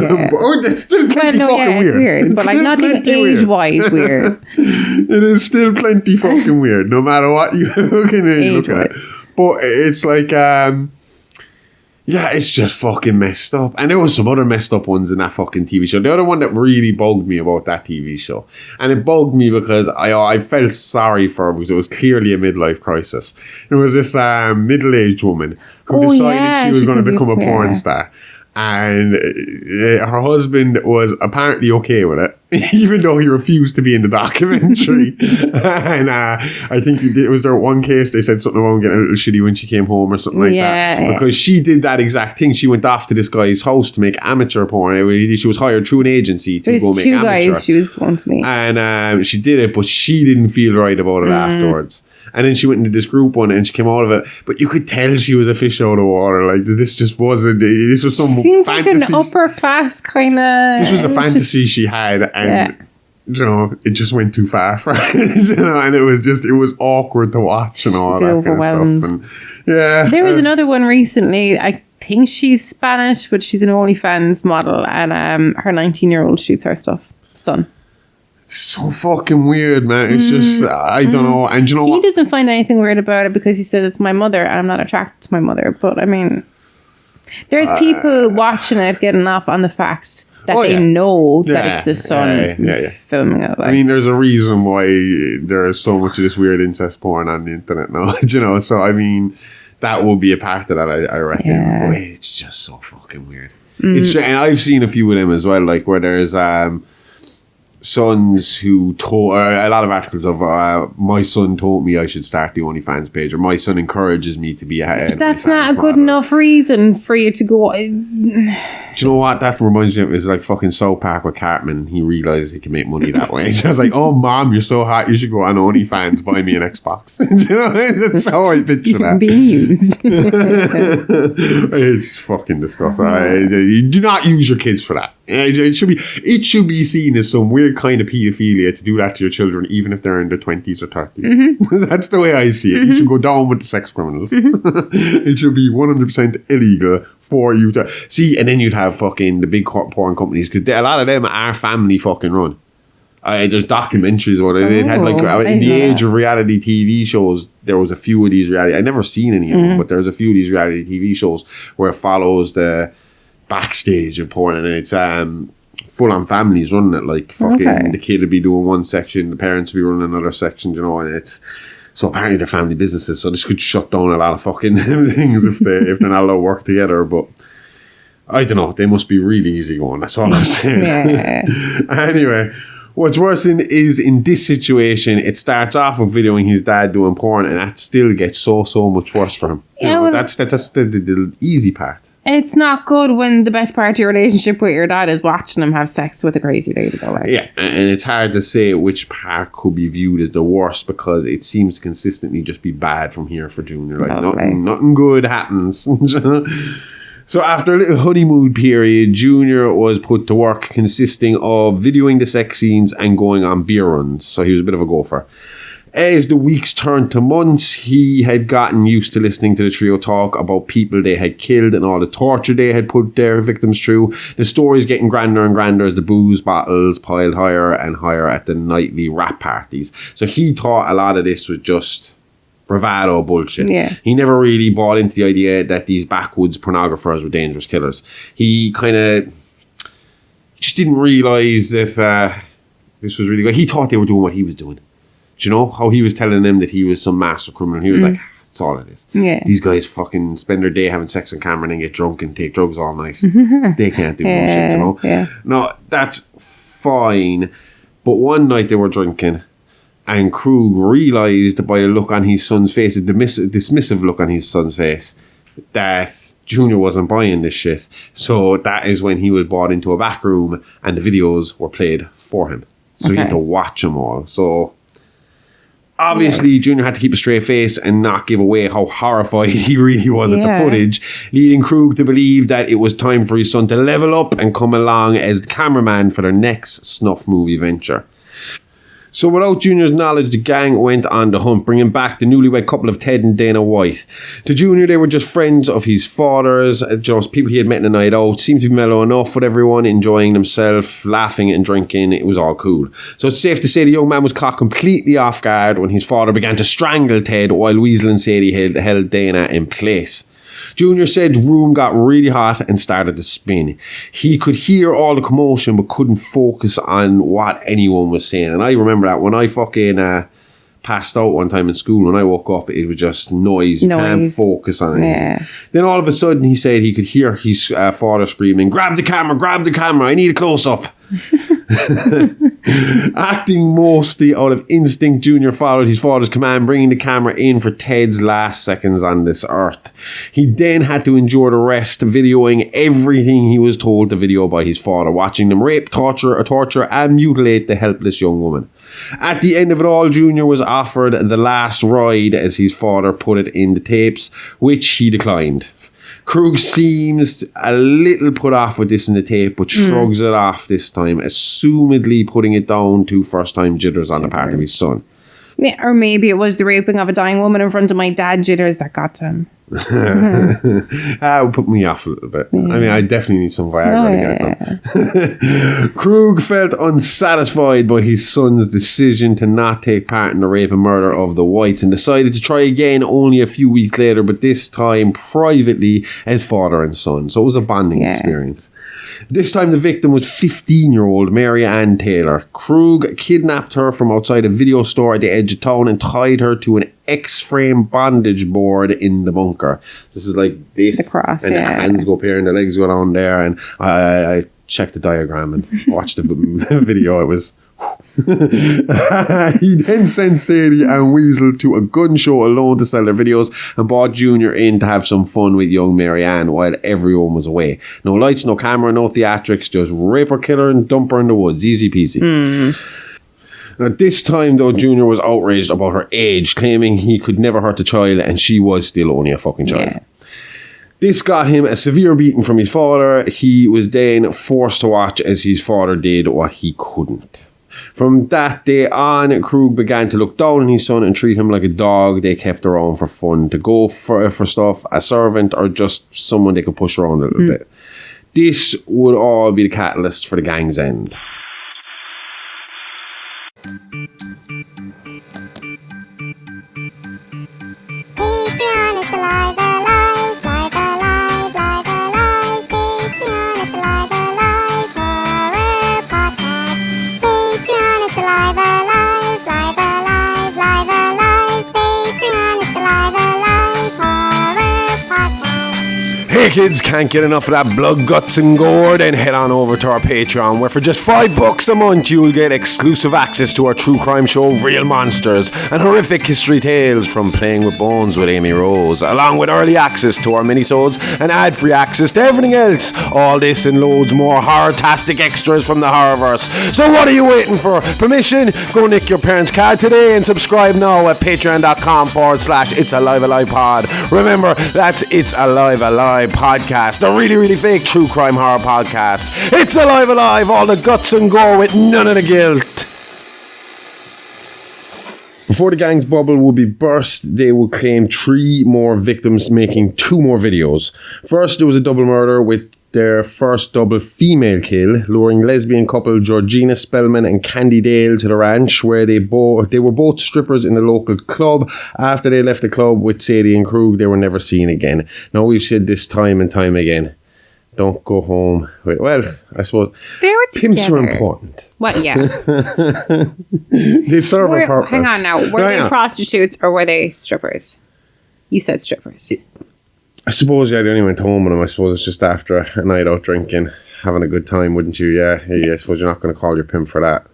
that's still plenty fucking weird. It's weird, but like nothing age-wise weird. It is still plenty fucking weird, no matter what you look at it. But it's like, it's just fucking messed up. And there was some other messed up ones in that fucking TV show. The other one that really bugged me about that TV show, and it bugged me because I felt sorry for her because it was clearly a midlife crisis. There was this middle-aged woman who decided she was going to become a porn star. And her husband was apparently okay with it, even though he refused to be in the documentary. And I think it was there one case they said something about getting a little shitty when she came home or something like that. Because she did that exact thing. She went off to this guy's house to make amateur porn. She was hired through an agency to go make amateur. Guys she was going to meet. And she did it, but she didn't feel right about it afterwards. And then she went into this group one and she came out of it. But you could tell she was a fish out of water. Like, this just wasn't... This was some seems fantasy. Like an upper class kind of... This was a fantasy she had. And, you know, it just went too far for her. You know, and it was awkward to watch and all that overwhelmed. kind of stuff. And, there was another one recently. I think she's Spanish, but she's an OnlyFans model. And her 19-year-old shoots her son. So fucking weird, man. It's just, I don't know. And you know what? He doesn't find anything weird about it because he said it's my mother and I'm not attracted to my mother. But I mean, there's people watching it getting off on the fact that they know that it's the son filming it. Like. I mean, there's a reason why there's so much of this weird incest porn on the internet now, you know? So, I mean, that will be a part of that, I reckon. Yeah. But it's just so fucking weird. It's, and I've seen a few of them as well, like where there's... sons who told a lot of articles of my son told me I should start the OnlyFans page, or my son encourages me to be a that's not a good enough reason for you to go. Do you know what that reminds me of? Is like fucking South Park with Cartman. He realizes he can make money that way. So I was like, oh mom, you're so hot, you should go on OnlyFans, buy me an Xbox. You know, that's how I picture that being used. It's fucking disgusting. You do not use your kids for that. It should be seen as some weird kind of pedophilia to do that to your children, even if they're in their 20s or 30s. That's the way I see it. You should go down with the sex criminals. It should be 100% illegal for you to see. And then you'd have fucking the big porn companies, because a lot of them are family fucking run. There's documentaries about it. It had like in the age of reality TV shows, there was a few of these reality. I've never seen any of them, but there's a few of these reality TV shows where it follows the backstage of porn, and it's full-on families running it. Like fucking the kid would be doing one section, the parents would be running another section, you know. And it's so apparently they're family businesses, so this could shut down a lot of fucking things if they're not allowed to work together. But I don't know, they must be really easy going. That's all I'm saying. Anyway, what's worse is in this situation, it starts off with videoing his dad doing porn, and that still gets so much worse for him. You know, that's the easy part. It's not good when the best part of your relationship with your dad is watching him have sex with a crazy lady. Yeah, and it's hard to say which part could be viewed as the worst, because it seems to consistently just be bad from here for Junior. Like nothing good happens. So after a little honeymoon period, Junior was put to work, consisting of videoing the sex scenes and going on beer runs. So he was a bit of a gopher. As the weeks turned to months, he had gotten used to listening to the trio talk about people they had killed and all the torture they had put their victims through. The stories getting grander and grander as the booze bottles piled higher and higher at the nightly rap parties. So he thought a lot of this was just bravado bullshit. Yeah. He never really bought into the idea that these backwoods pornographers were dangerous killers. He kind of just didn't realise if this was really good. He thought they were doing what he was doing. Do you know how he was telling them that he was some master criminal? He was like, that's all it is. Yeah. These guys fucking spend their day having sex on camera and then get drunk and take drugs all night. They can't do bullshit, you know? Yeah. No, that's fine. But one night they were drinking and Krug realised by the look on his son's face, the dismissive look on his son's face, that Junior wasn't buying this shit. So that is when he was brought into a back room and the videos were played for him. So he had to watch them all. So obviously Junior had to keep a straight face and not give away how horrified he really was at the footage, leading Krug to believe that it was time for his son to level up and come along as the cameraman for their next snuff movie venture. So without Junior's knowledge, the gang went on the hunt, bringing back the newlywed couple of Ted and Dana White. To Junior, they were just friends of his father's, just people he had met in the night out, seemed to be mellow enough with everyone, enjoying themselves, laughing and drinking. It was all cool. So it's safe to say the young man was caught completely off guard when his father began to strangle Ted while Weasel and Sadie held Dana in place. Junior said the room got really hot and started to spin. He could hear all the commotion but couldn't focus on what anyone was saying. And I remember that when I fucking passed out one time in school, when I woke up, it was just noise. You can't focus on it. Yeah. Then all of a sudden he said he could hear his father screaming, grab the camera, I need a close-up. Acting mostly out of instinct, Junior followed his father's command, bringing the camera in for Ted's last seconds on this earth. He then had to endure the rest, videoing everything he was told to video by his father, watching them rape, torture and mutilate the helpless young woman. At the end of it all, Junior was offered the last ride, as his father put it in the tapes, which he declined. Krug seems a little put off with this in the tape, but shrugs it off this time, assumedly putting it down to first-time jitters on the part of his son. Yeah, or maybe it was the raping of a dying woman in front of my dad jitters that got to him. That would put me off a little bit. I mean, I definitely need some Viagra to get it. Krug felt unsatisfied by his son's decision to not take part in the rape and murder of the Whites and decided to try again only a few weeks later, but this time privately as father and son. So it was a bonding experience. This time the victim was 15-year-old Mary Ann Taylor. Krug kidnapped her from outside a video store at the edge of town and tied her to an X-frame bondage board in the bunker. This is like this, the cross, and the hands go up here and the legs go down there, and I checked the diagram and watched the video. It was... He then sent Sadie and Weasel to a gun show alone to sell their videos and brought Junior in to have some fun with young Mary Ann while everyone was away. No lights, no camera, no theatrics, just rape her, kill her and dump her in the woods. Easy peasy. Now, this time, though, Junior was outraged about her age, claiming he could never hurt a child and she was still only a fucking child. This got him a severe beating from his father. He was then forced to watch as his father did what he couldn't. From that day on, Krug began to look down on his son and treat him like a dog they kept around for fun, to go for stuff, a servant, or just someone they could push around a little bit. This would all be the catalyst for the gang's end. Patreon is alive, alive, live, alive, live, alive. Patreon is alive, alive, horror podcast. Patreon is alive, alive, live, alive, live, alive. Patreon is alive, alive, horror podcast. Hey kids, can't get enough of that blood, guts and gore? Then head on over to our Patreon, where for just $5 a month you'll get exclusive access to our true crime show Real Monsters and horrific history tales from Playing with Bones with Amy Rose, along with early access to our minisodes and ad-free access to everything else. All this and loads more horror-tastic extras from the Horrorverse. So what are you waiting for? Permission? Go nick your parents' card today and subscribe now at patreon.com/It's Alive Alive Pod. Remember, that's It's Alive Alive Podcast, the really, really fake true crime horror podcast. It's Alive Alive, all the guts and gore with none of the guilt. Before the gang's bubble would be burst, they would claim 3 more victims, making 2 more videos. First, there was a double murder with their first double female kill, luring lesbian couple Georgina Spellman and Candy Dale to the ranch, where they were both strippers in a local club. After they left the club with Sadie and Krug, they were never seen again. Now, we've said this time and time again, don't go home. Well, I suppose They were pimps are together. important. What? Yeah. They serve a purpose. Hang on now. Were they prostitutes or were they strippers? You said strippers. I suppose, yeah, they only went home with them. I suppose it's just after a night out drinking, having a good time, wouldn't you? Yeah. I suppose you're not going to call your pimp for that.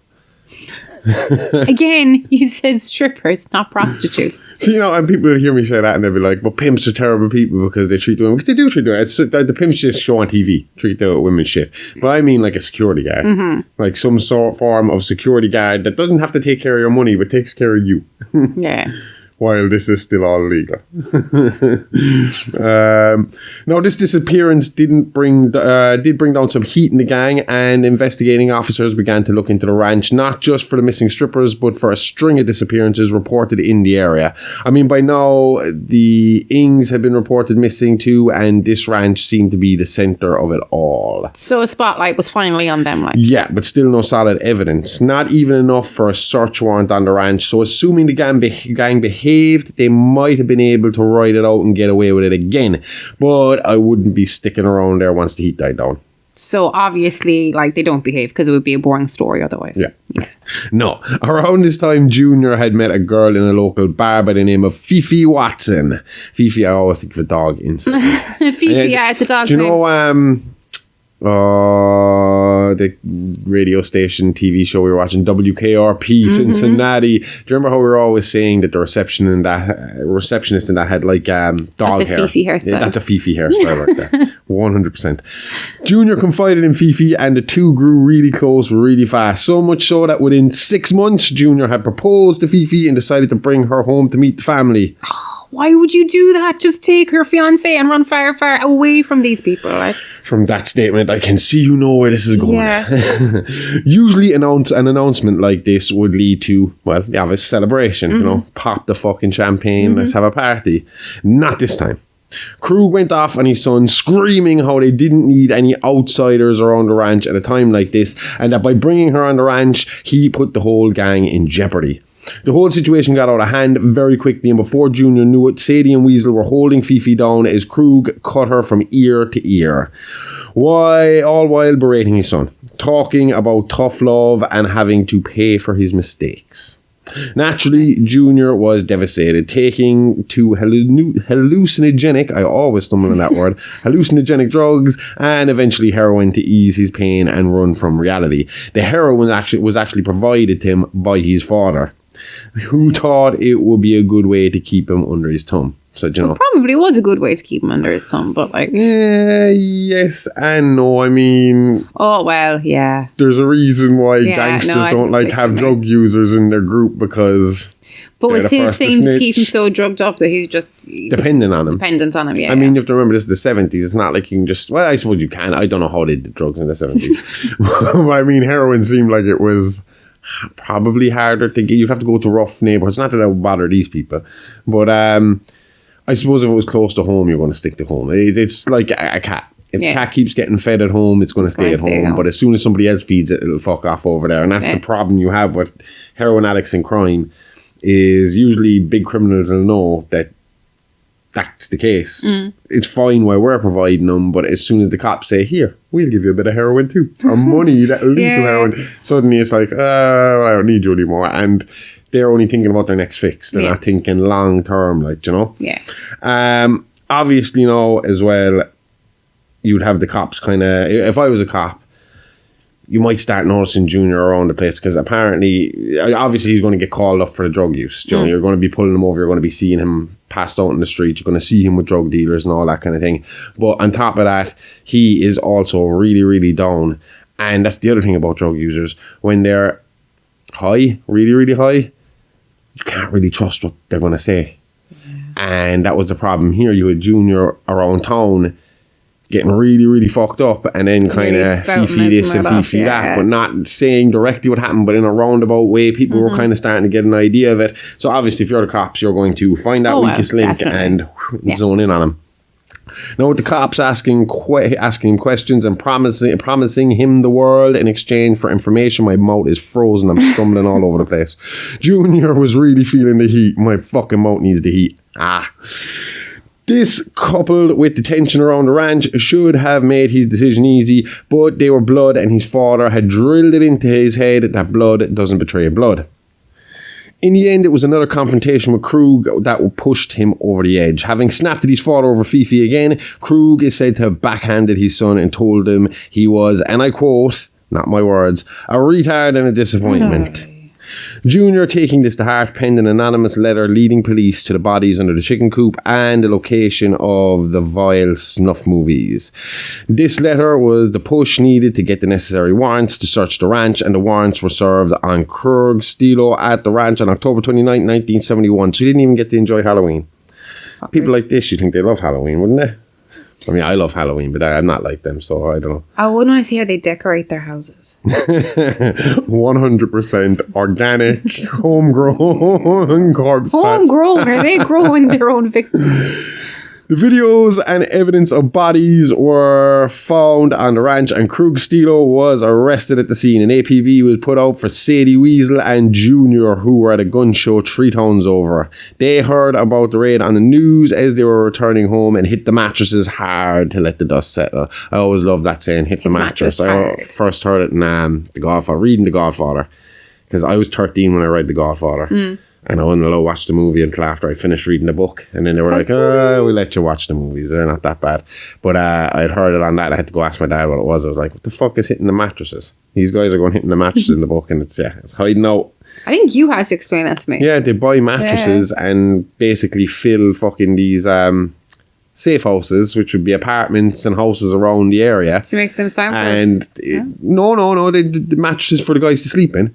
Again, you said strippers, not prostitutes. So, and people will hear me say that and they'll be like, well, pimps are terrible people because they treat the women. Because they do treat the women. The pimps just show on TV, treat the women shit. But I mean like a security guard. Like some form of security guard that doesn't have to take care of your money, but takes care of you. Yeah. While this is still all legal. Now, this disappearance did bring down some heat in the gang, and investigating officers began to look into the ranch, not just for the missing strippers, but for a string of disappearances reported in the area. I mean, by now, the Ngs had been reported missing too, and this ranch seemed to be the centre of it all. So a spotlight was finally on them, like. Yeah, but still no solid evidence. Not even enough for a search warrant on the ranch. So assuming the gang behaved, they might have been able to ride it out and get away with it again. But I wouldn't be sticking around there once the heat died down. So obviously, like, they don't behave because it would be a boring story otherwise. Yeah. No. Around this time, Junior had met a girl in a local bar by the name of Fifi Watson. Fifi, I always think of a dog instantly. Fifi, yeah, it's a dog's name. Do you know, the radio station TV show we were watching, WKRP Cincinnati. Do you remember how we were always saying that the receptionist in that had like dog That's a hair? Fifi hairstyle. Yeah, that's a Fifi hairstyle right there. 100%. Junior confided in Fifi and the two grew really close really fast. So much so that within 6 months, Junior had proposed to Fifi and decided to bring her home to meet the family. Why would you do that? Just take your fiancé and run far, far away from these people. Like. From that statement, I can see you know where this is going. Yeah. Usually an announcement like this would lead to, well, you have a celebration, pop the fucking champagne, let's have a party. Not this time. Krug went off on his son, screaming how they didn't need any outsiders around the ranch at a time like this, and that by bringing her on the ranch, he put the whole gang in jeopardy. The whole situation got out of hand very quickly, and before Junior knew it, Sadie and Weasel were holding Fifi down as Krug cut her from ear to ear. All while berating his son, talking about tough love and having to pay for his mistakes. Naturally, Junior was devastated, taking to hallucinogenic, I always stumble on that word, hallucinogenic drugs, and eventually heroin to ease his pain and run from reality. The heroin was actually provided to him by his father, who thought it would be a good way to keep him under his thumb. So, It probably was a good way to keep him under his thumb, but like... yes and no. I mean... Oh, well, yeah. There's a reason why gangsters don't like have drug users in their group because... But was his thing to keep him so drugged up that he's just... Dependent on him. Dependent on him, yeah. I mean, you have to remember this is the 70s. It's not like you can just... Well, I suppose you can. I don't know how they did drugs in the 70s. But I mean, heroin seemed like it was... probably harder to get. You'd have to go to rough neighborhoods. Not that would bother these people, but I suppose if it was close to home, you're going to stick to home. It's like a cat. If the cat keeps getting fed at home, it's going to stay at home. But as soon as somebody else feeds it, it'll fuck off over there. And that's the problem you have with heroin addicts in crime, is usually big criminals will know that that's the case. It's fine while we're providing them, but as soon as the cops say, here, we'll give you a bit of heroin too, or money that'll lead to heroin, suddenly it's like, I don't need you anymore. And they're only thinking about their next fix. They're not thinking long term, like, Yeah. Obviously, as well, you'd have the cops kind of, if I was a cop, you might start noticing Junior around the place because apparently, obviously he's going to get called up for the drug use. You're going to be pulling him over. You're going to be seeing him passed out in the street. You're going to see him with drug dealers and all that kind of thing. But on top of that, he is also really, really down. And that's the other thing about drug users. When they're high, really, really high, you can't really trust what they're going to say. And that was the problem here. You had Junior around town getting really, really fucked up and then kind of Fifi this and Fifi that, but not saying directly what happened, but in a roundabout way, people were kind of starting to get an idea of it. So obviously, if you're the cops, you're going to find that weakest link and zone in on him. Now, with the cops asking him questions and promising him the world in exchange for information, my mouth is frozen. I'm stumbling all over the place. Junior was really feeling the heat. My fucking mouth needs the heat. This, coupled with the tension around the ranch, should have made his decision easy, but they were blood and his father had drilled it into his head that blood doesn't betray blood. In the end, it was another confrontation with Krug that pushed him over the edge. Having snapped at his father over Fifi again, Krug is said to have backhanded his son and told him he was, and I quote, not my words, a retard and a disappointment. Junior, taking this to heart, penned an anonymous letter leading police to the bodies under the chicken coop and the location of the vile snuff movies. This letter was the push needed to get the necessary warrants to search the ranch, and the warrants were served on Krug Stillo at the ranch on October 29, 1971. So he didn't even get to enjoy Halloween. People like this, you think they love Halloween, wouldn't they? I mean, I love Halloween, but I'm not like them, so I don't know. I wouldn't want to see how they decorate their houses. 100% organic, homegrown corpse patch. Homegrown? Are they growing their own victims? The videos and evidence of bodies were found on the ranch, and Krug Stillo was arrested at the scene. An APB was put out for Sadie Weasel and Junior, who were at a gun show 3 towns over. They heard about the raid on the news as they were returning home and hit the mattresses hard to let the dust settle. I always love that saying, hit the mattress. I first heard it in The Godfather, reading The Godfather, because I was 13 when I read The Godfather. And I wasn't allowed to watch the movie until after I finished reading the book. And then they were like, we'll let you watch the movies. They're not that bad. But I'd heard it on that. I had to go ask my dad what it was. I was like, what the fuck is hitting the mattresses? These guys are going hitting the mattresses in the book. And it's hiding out. I think you had to explain that to me. Yeah, they buy mattresses and basically fill fucking these safe houses, which would be apartments and houses around the area. To make them sound No, the mattresses for the guys to sleep in.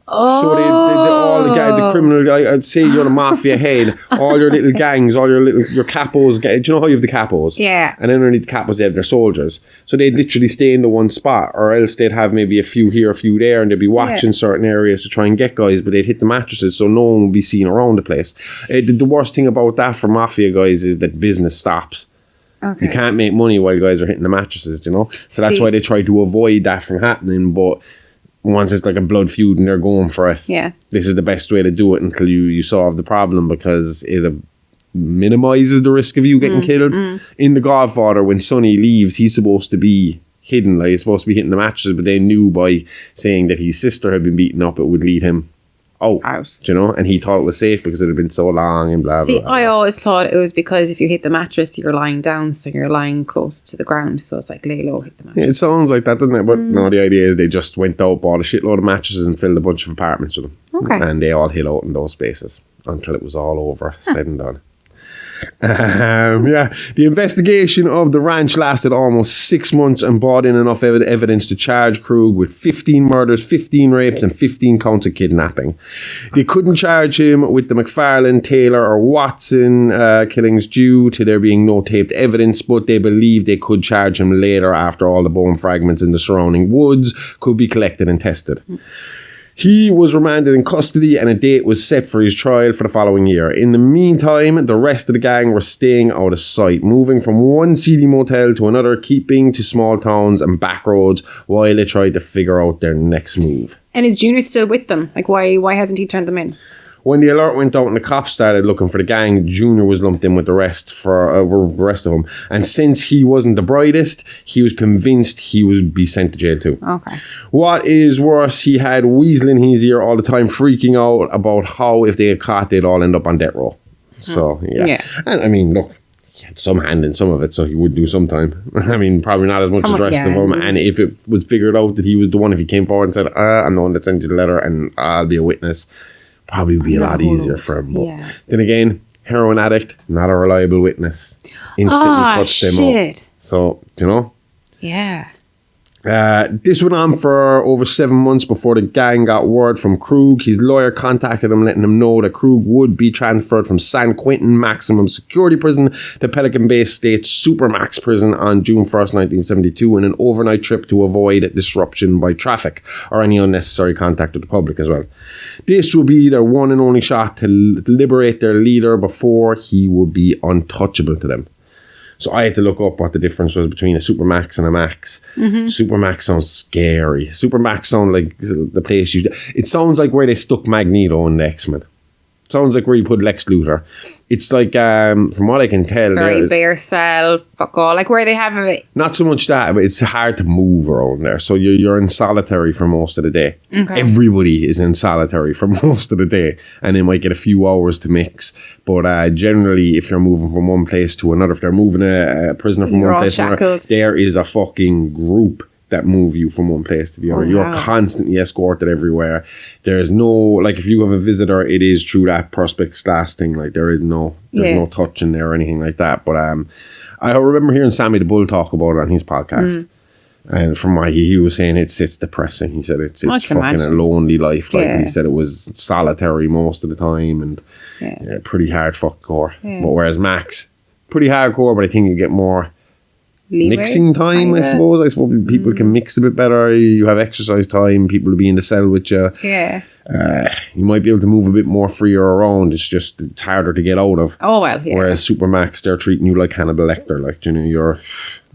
So they all the criminal guy. I'd say you're the mafia head. All your little gangs, all your capos. Do you know how you have the capos? Yeah. And underneath the capos, they have their soldiers. So they'd literally stay in the one spot, or else they'd have maybe a few here, a few there, and they'd be watching certain areas to try and get guys. But they'd hit the mattresses, so no one would be seen around the place. The worst thing about that for mafia guys is that business stops. Okay. You can't make money while guys are hitting the mattresses, you know. So that's why they try to avoid that from happening, but. Once it's like a blood feud and they're going for it, this is the best way to do it until you solve the problem, because it minimizes the risk of you getting killed. In The Godfather, when Sonny leaves, he's supposed to be hidden, like he's supposed to be hitting the mattresses, but they knew by saying that his sister had been beaten up, it would lead him out. You know, and he thought it was safe because it had been so long and blah blah. I always thought it was because if you hit the mattress, you're lying down, so you're lying close to the ground, so it's like lay low, hit the mattress. Yeah, it sounds like that, doesn't it? But no, the idea is they just went out, bought a shitload of mattresses and filled a bunch of apartments with them. Okay. And they all hid out in those spaces until it was all over, said and done. The investigation of the ranch lasted almost 6 months and brought in enough evidence to charge Krug with 15 murders, 15 rapes, and 15 counts of kidnapping. They couldn't charge him with the McFarlane, Taylor, or Watson killings due to there being no taped evidence, but they believed they could charge him later after all the bone fragments in the surrounding woods could be collected and tested. He was remanded in custody and a date was set for his trial for the following year. In the meantime, the rest of the gang were staying out of sight, moving from one seedy motel to another, keeping to small towns and back roads while they tried to figure out their next move. And is Junior still with them? Like, why hasn't he turned them in? When the alert went out and the cops started looking for the gang, Junior was lumped in with the rest of them. And since he wasn't the brightest, he was convinced he would be sent to jail too. Okay. What is worse, he had Weasel in his ear all the time, freaking out about how if they get caught, they'd all end up on death row. So, yeah. And I mean, look, he had some hand in some of it, so he would do some time. I mean, probably not as much as the rest of them. And if it was figured out that he was the one, if he came forward and said, I'm the one that sent you the letter and I'll be a witness, probably would be a lot easier for him. But then again, heroin addict, not a reliable witness. Instantly puts them up. So, you know? Yeah. This went on for over 7 months before the gang got word from Krug. His lawyer contacted him, letting him know that Krug would be transferred from San Quentin Maximum Security Prison to Pelican Bay State Supermax Prison on June 1st, 1972, in an overnight trip to avoid disruption by traffic or any unnecessary contact with the public as well. This would be their one and only shot to liberate their leader before he would be untouchable to them. So I had to look up what the difference was between a Supermax and a Max. Supermax sounds scary. Supermax sounds like the place it sounds like where they stuck Magneto in the X-Men. Sounds like where you put Lex Luthor. It's like, from what I can tell, Very bare cell, fuck all. Like where they have a... not so much that, but it's hard to move around there. So you're in solitary for most of the day. Okay. Everybody is in solitary for most of the day, and they might get a few hours to mix. But generally, if you're moving from one place to another, if they're moving a prisoner from You're one all place to another, shackled. there is a fucking group that move you from one place to the other. Oh, You're wow. constantly escorted everywhere. There's no, like, if you have a visitor, it is through that perspex glass thing. Like, there's no touching there or anything like that. But I remember hearing Sammy the Bull talk about it on his podcast. And from what he was saying, it's depressing. He said it's I fucking can a imagine. lonely life. Like Yeah. he said, it was solitary most of the time and pretty hard fuckcore. Yeah. But whereas Max, pretty hardcore, but I think you get more leeway, mixing time, I kinda. suppose. I suppose people can mix a bit better. You have exercise time. People will be in the cell with you. Yeah. You might be able to move a bit more freer around. It's harder to get out of. Oh, well, yeah. Whereas Supermax, they're treating you like Hannibal Lecter. Like, you know, you're...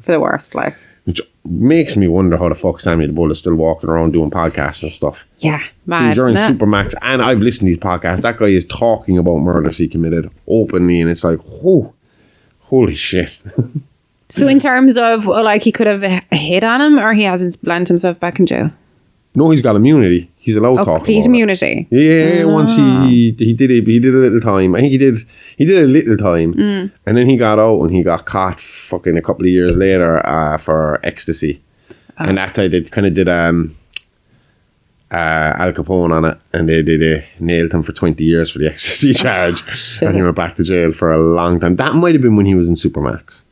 For the worst, like. Which makes me wonder how the fuck Sammy the Bull is still walking around doing podcasts and stuff. Yeah, mad. You're in innit? Supermax, and I've listened to these podcasts. That guy is talking about murders he committed openly, and it's like, whoa, holy shit. So in terms of, like, he could have a hit on him, or he hasn't landed himself back in jail? No, he's got immunity. He's allowed to Oh, talk complete about immunity. it. Yeah, once he did it, he did a little time. I think he did a little time, and then he got out and he got caught fucking a couple of years later for ecstasy, and that time they kind of did Al Capone on it, and they nailed him for 20 years for the ecstasy charge, and he went back to jail for a long time. That might have been when he was in Supermax.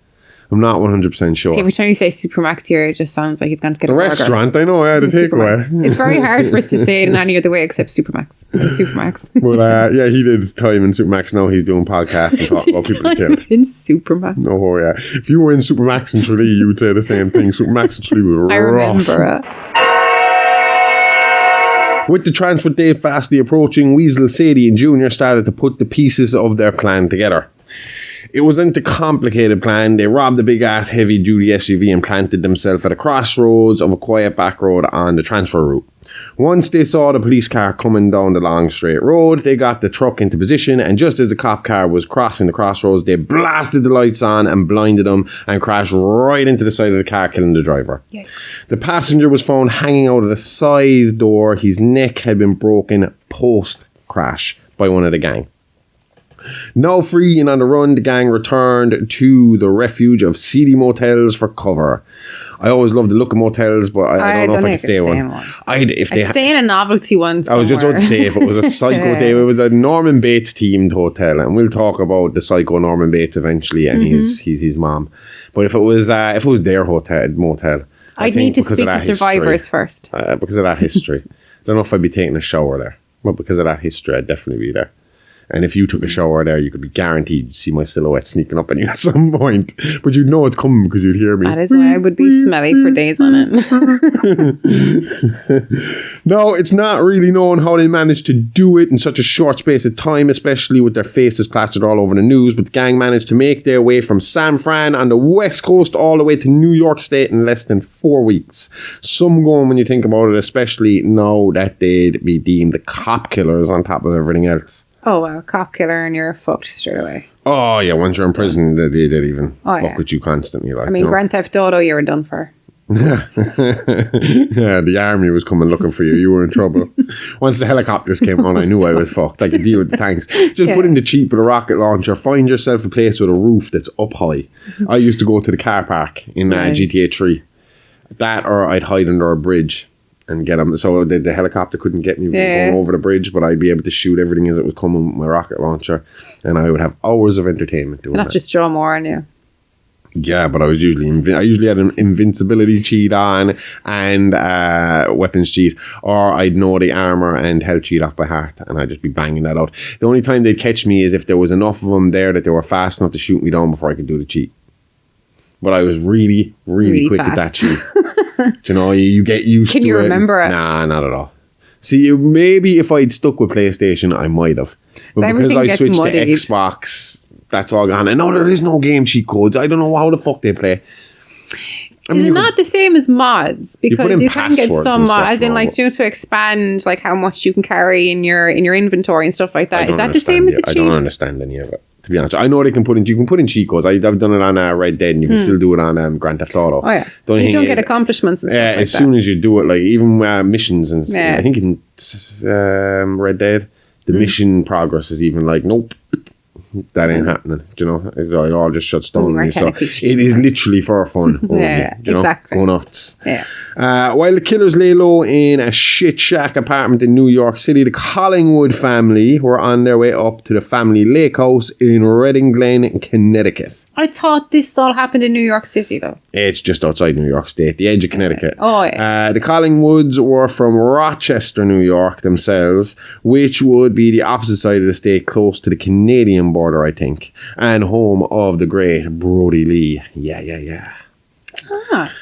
I'm not 100% sure. See, every time you say Supermax here, it just sounds like he's going to get The a burger. restaurant, I know, the takeaway. Supermax. It's very hard for us to say it in any other way except Supermax. Supermax. But yeah, he did time in Supermax. Now he's doing podcasts and talking about people he killed. In Supermax. Oh yeah, if you were in Supermax and Tralee, you would say the same thing. Supermax and Tralee were I rough. remember it. With the transfer date fastly approaching, Weasel, Sadie and Junior started to put the pieces of their plan together. It wasn't a complicated plan. They robbed a big-ass heavy-duty SUV and planted themselves at a crossroads of a quiet back road on the transfer route. Once they saw the police car coming down the long straight road, they got the truck into position, and just as the cop car was crossing the crossroads, they blasted the lights on and blinded them and crashed right into the side of the car, killing the driver. Yikes. The passenger was found hanging out of the side door. His neck had been broken post-crash by one of the gang. Now free and on the run, the gang returned to the refuge of seedy motels for cover. I always love the look of motels, but I don't know if I could stay in one. I'd stay in a novelty one somewhere. I was just about to say, if it was a psycho day, it was a Norman Bates themed hotel, and we'll talk about the psycho Norman Bates eventually, and his mom. But if it was their motel, I'd need to speak to survivors first. because of that history. Don't know if I'd be taking a shower there, but because of that history, I'd definitely be there. And if you took a shower there, you could be guaranteed to see my silhouette sneaking up on you at some point. But you'd know it's coming because you'd hear me. That is why I would be smelly for days on it. No, it's not really known how they managed to do it in such a short space of time, especially with their faces plastered all over the news. But the gang managed to make their way from San Fran on the west coast all the way to New York State in less than 4 weeks. Some going when you think about it, especially now that they'd be deemed the cop killers on top of everything else. Oh, well, cop killer and you're fucked straight away. Oh, yeah, once you're in prison, they'd even fuck yeah. with you constantly. Like, I mean, Grand Theft Auto, you were done for. Yeah, the army was coming looking for you. You were in trouble. Once the helicopters came on, I knew I was fucked. I could deal with the tanks. Just put in the cheap with a rocket launcher. Find yourself a place with a roof that's up high. I used to go to the car park in GTA 3. That, or I'd hide under a bridge and get them. So the helicopter couldn't get me going over the bridge, but I'd be able to shoot everything as it was coming with my rocket launcher, and I would have hours of entertainment doing Not that. just draw more on you. Yeah, but I usually had an invincibility cheat on and weapons cheat, or I'd know the armor and health cheat off by heart, and I'd just be banging that out. The only time they'd catch me is if there was enough of them there that they were fast enough to shoot me down before I could do the cheat. But I was really quick at that cheat. You know, you get used to it. Can you remember it? Nah, not at all. See, maybe if I'd stuck with PlayStation, I might have. But because Everything I gets switched muddied. to Xbox, that's all gone. And no, there is no game cheat codes. I don't know how the fuck they play. Is it not the same as mods? Because you can get passwords some and stuff mods, as in and all like, to expand like how much you can carry in your inventory and stuff like that. Is that the understand same as a I cheat? don't understand any of it, to be honest. I know you can put in cheat codes. I've done it on Red Dead, and you can still do it on Grand Theft Auto. Oh yeah, The only you thing don't get is, accomplishments and stuff like as that. soon as you do it, like even missions and Yeah. I think in Red Dead, the mission progress is even like, nope, that ain't happening. Do you know, it all just shuts down. We're on you. So technically cheating. it is literally for fun. Only, Yeah, you know, exactly. Go nuts. Yeah. While the killers lay low in a shit shack apartment in New York City, the Collingwood family were on their way up to the family lake house in Redding Glen, Connecticut. I thought this all happened in New York City, though. It's just outside New York State, the edge of Connecticut. Oh, yeah. The Collingwoods were from Rochester, New York themselves, which would be the opposite side of the state, close to the Canadian border, I think, and home of the great Brodie Lee. Yeah. Ah.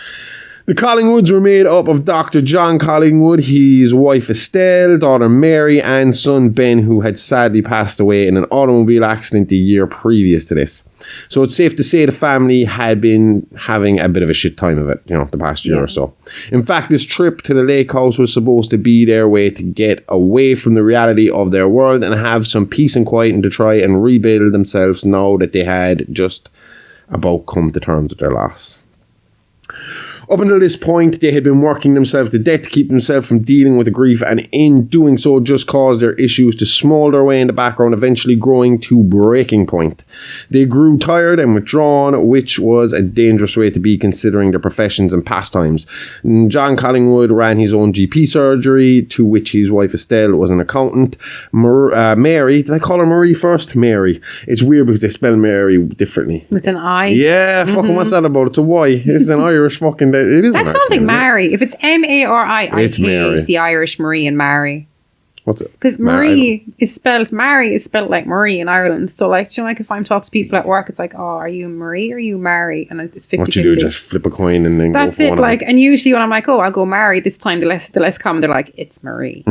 The Collingwoods were made up of Dr. John Collingwood, his wife Estelle, daughter Mary, and son Ben, who had sadly passed away in an automobile accident the year previous to this. So it's safe to say the family had been having a bit of a shit time of it, the past year or so. In fact, this trip to the lake house was supposed to be their way to get away from the reality of their world and have some peace and quiet and to try and rebuild themselves now that they had just about come to terms with their loss. Up until this point, they had been working themselves to death to keep themselves from dealing with the grief, and in doing so just caused their issues to smoulder away in the background, eventually growing to breaking point. They grew tired and withdrawn, which was a dangerous way to be considering their professions and pastimes. John Collingwood ran his own GP surgery, to which his wife Estelle was an accountant. Mary, did I call her Marie first? Mary. It's weird because they spell Mary differently. With an I? Yeah, fucking what's that about? It's a Y. It's an Irish fucking... It is That sounds like Mary. If it's Mari, I It's Mary. hate the Irish Marie and Mary. What's it? Because Mary is spelled like Marie in Ireland. So like, if I'm talking to people at work, it's like, oh, are you Marie or are you Mary? And it's 50-50. What you do, just flip a coin and then That's go for it. one Like, and usually when I'm like, oh, I'll go Mary this time, the less common, they're like, it's Marie.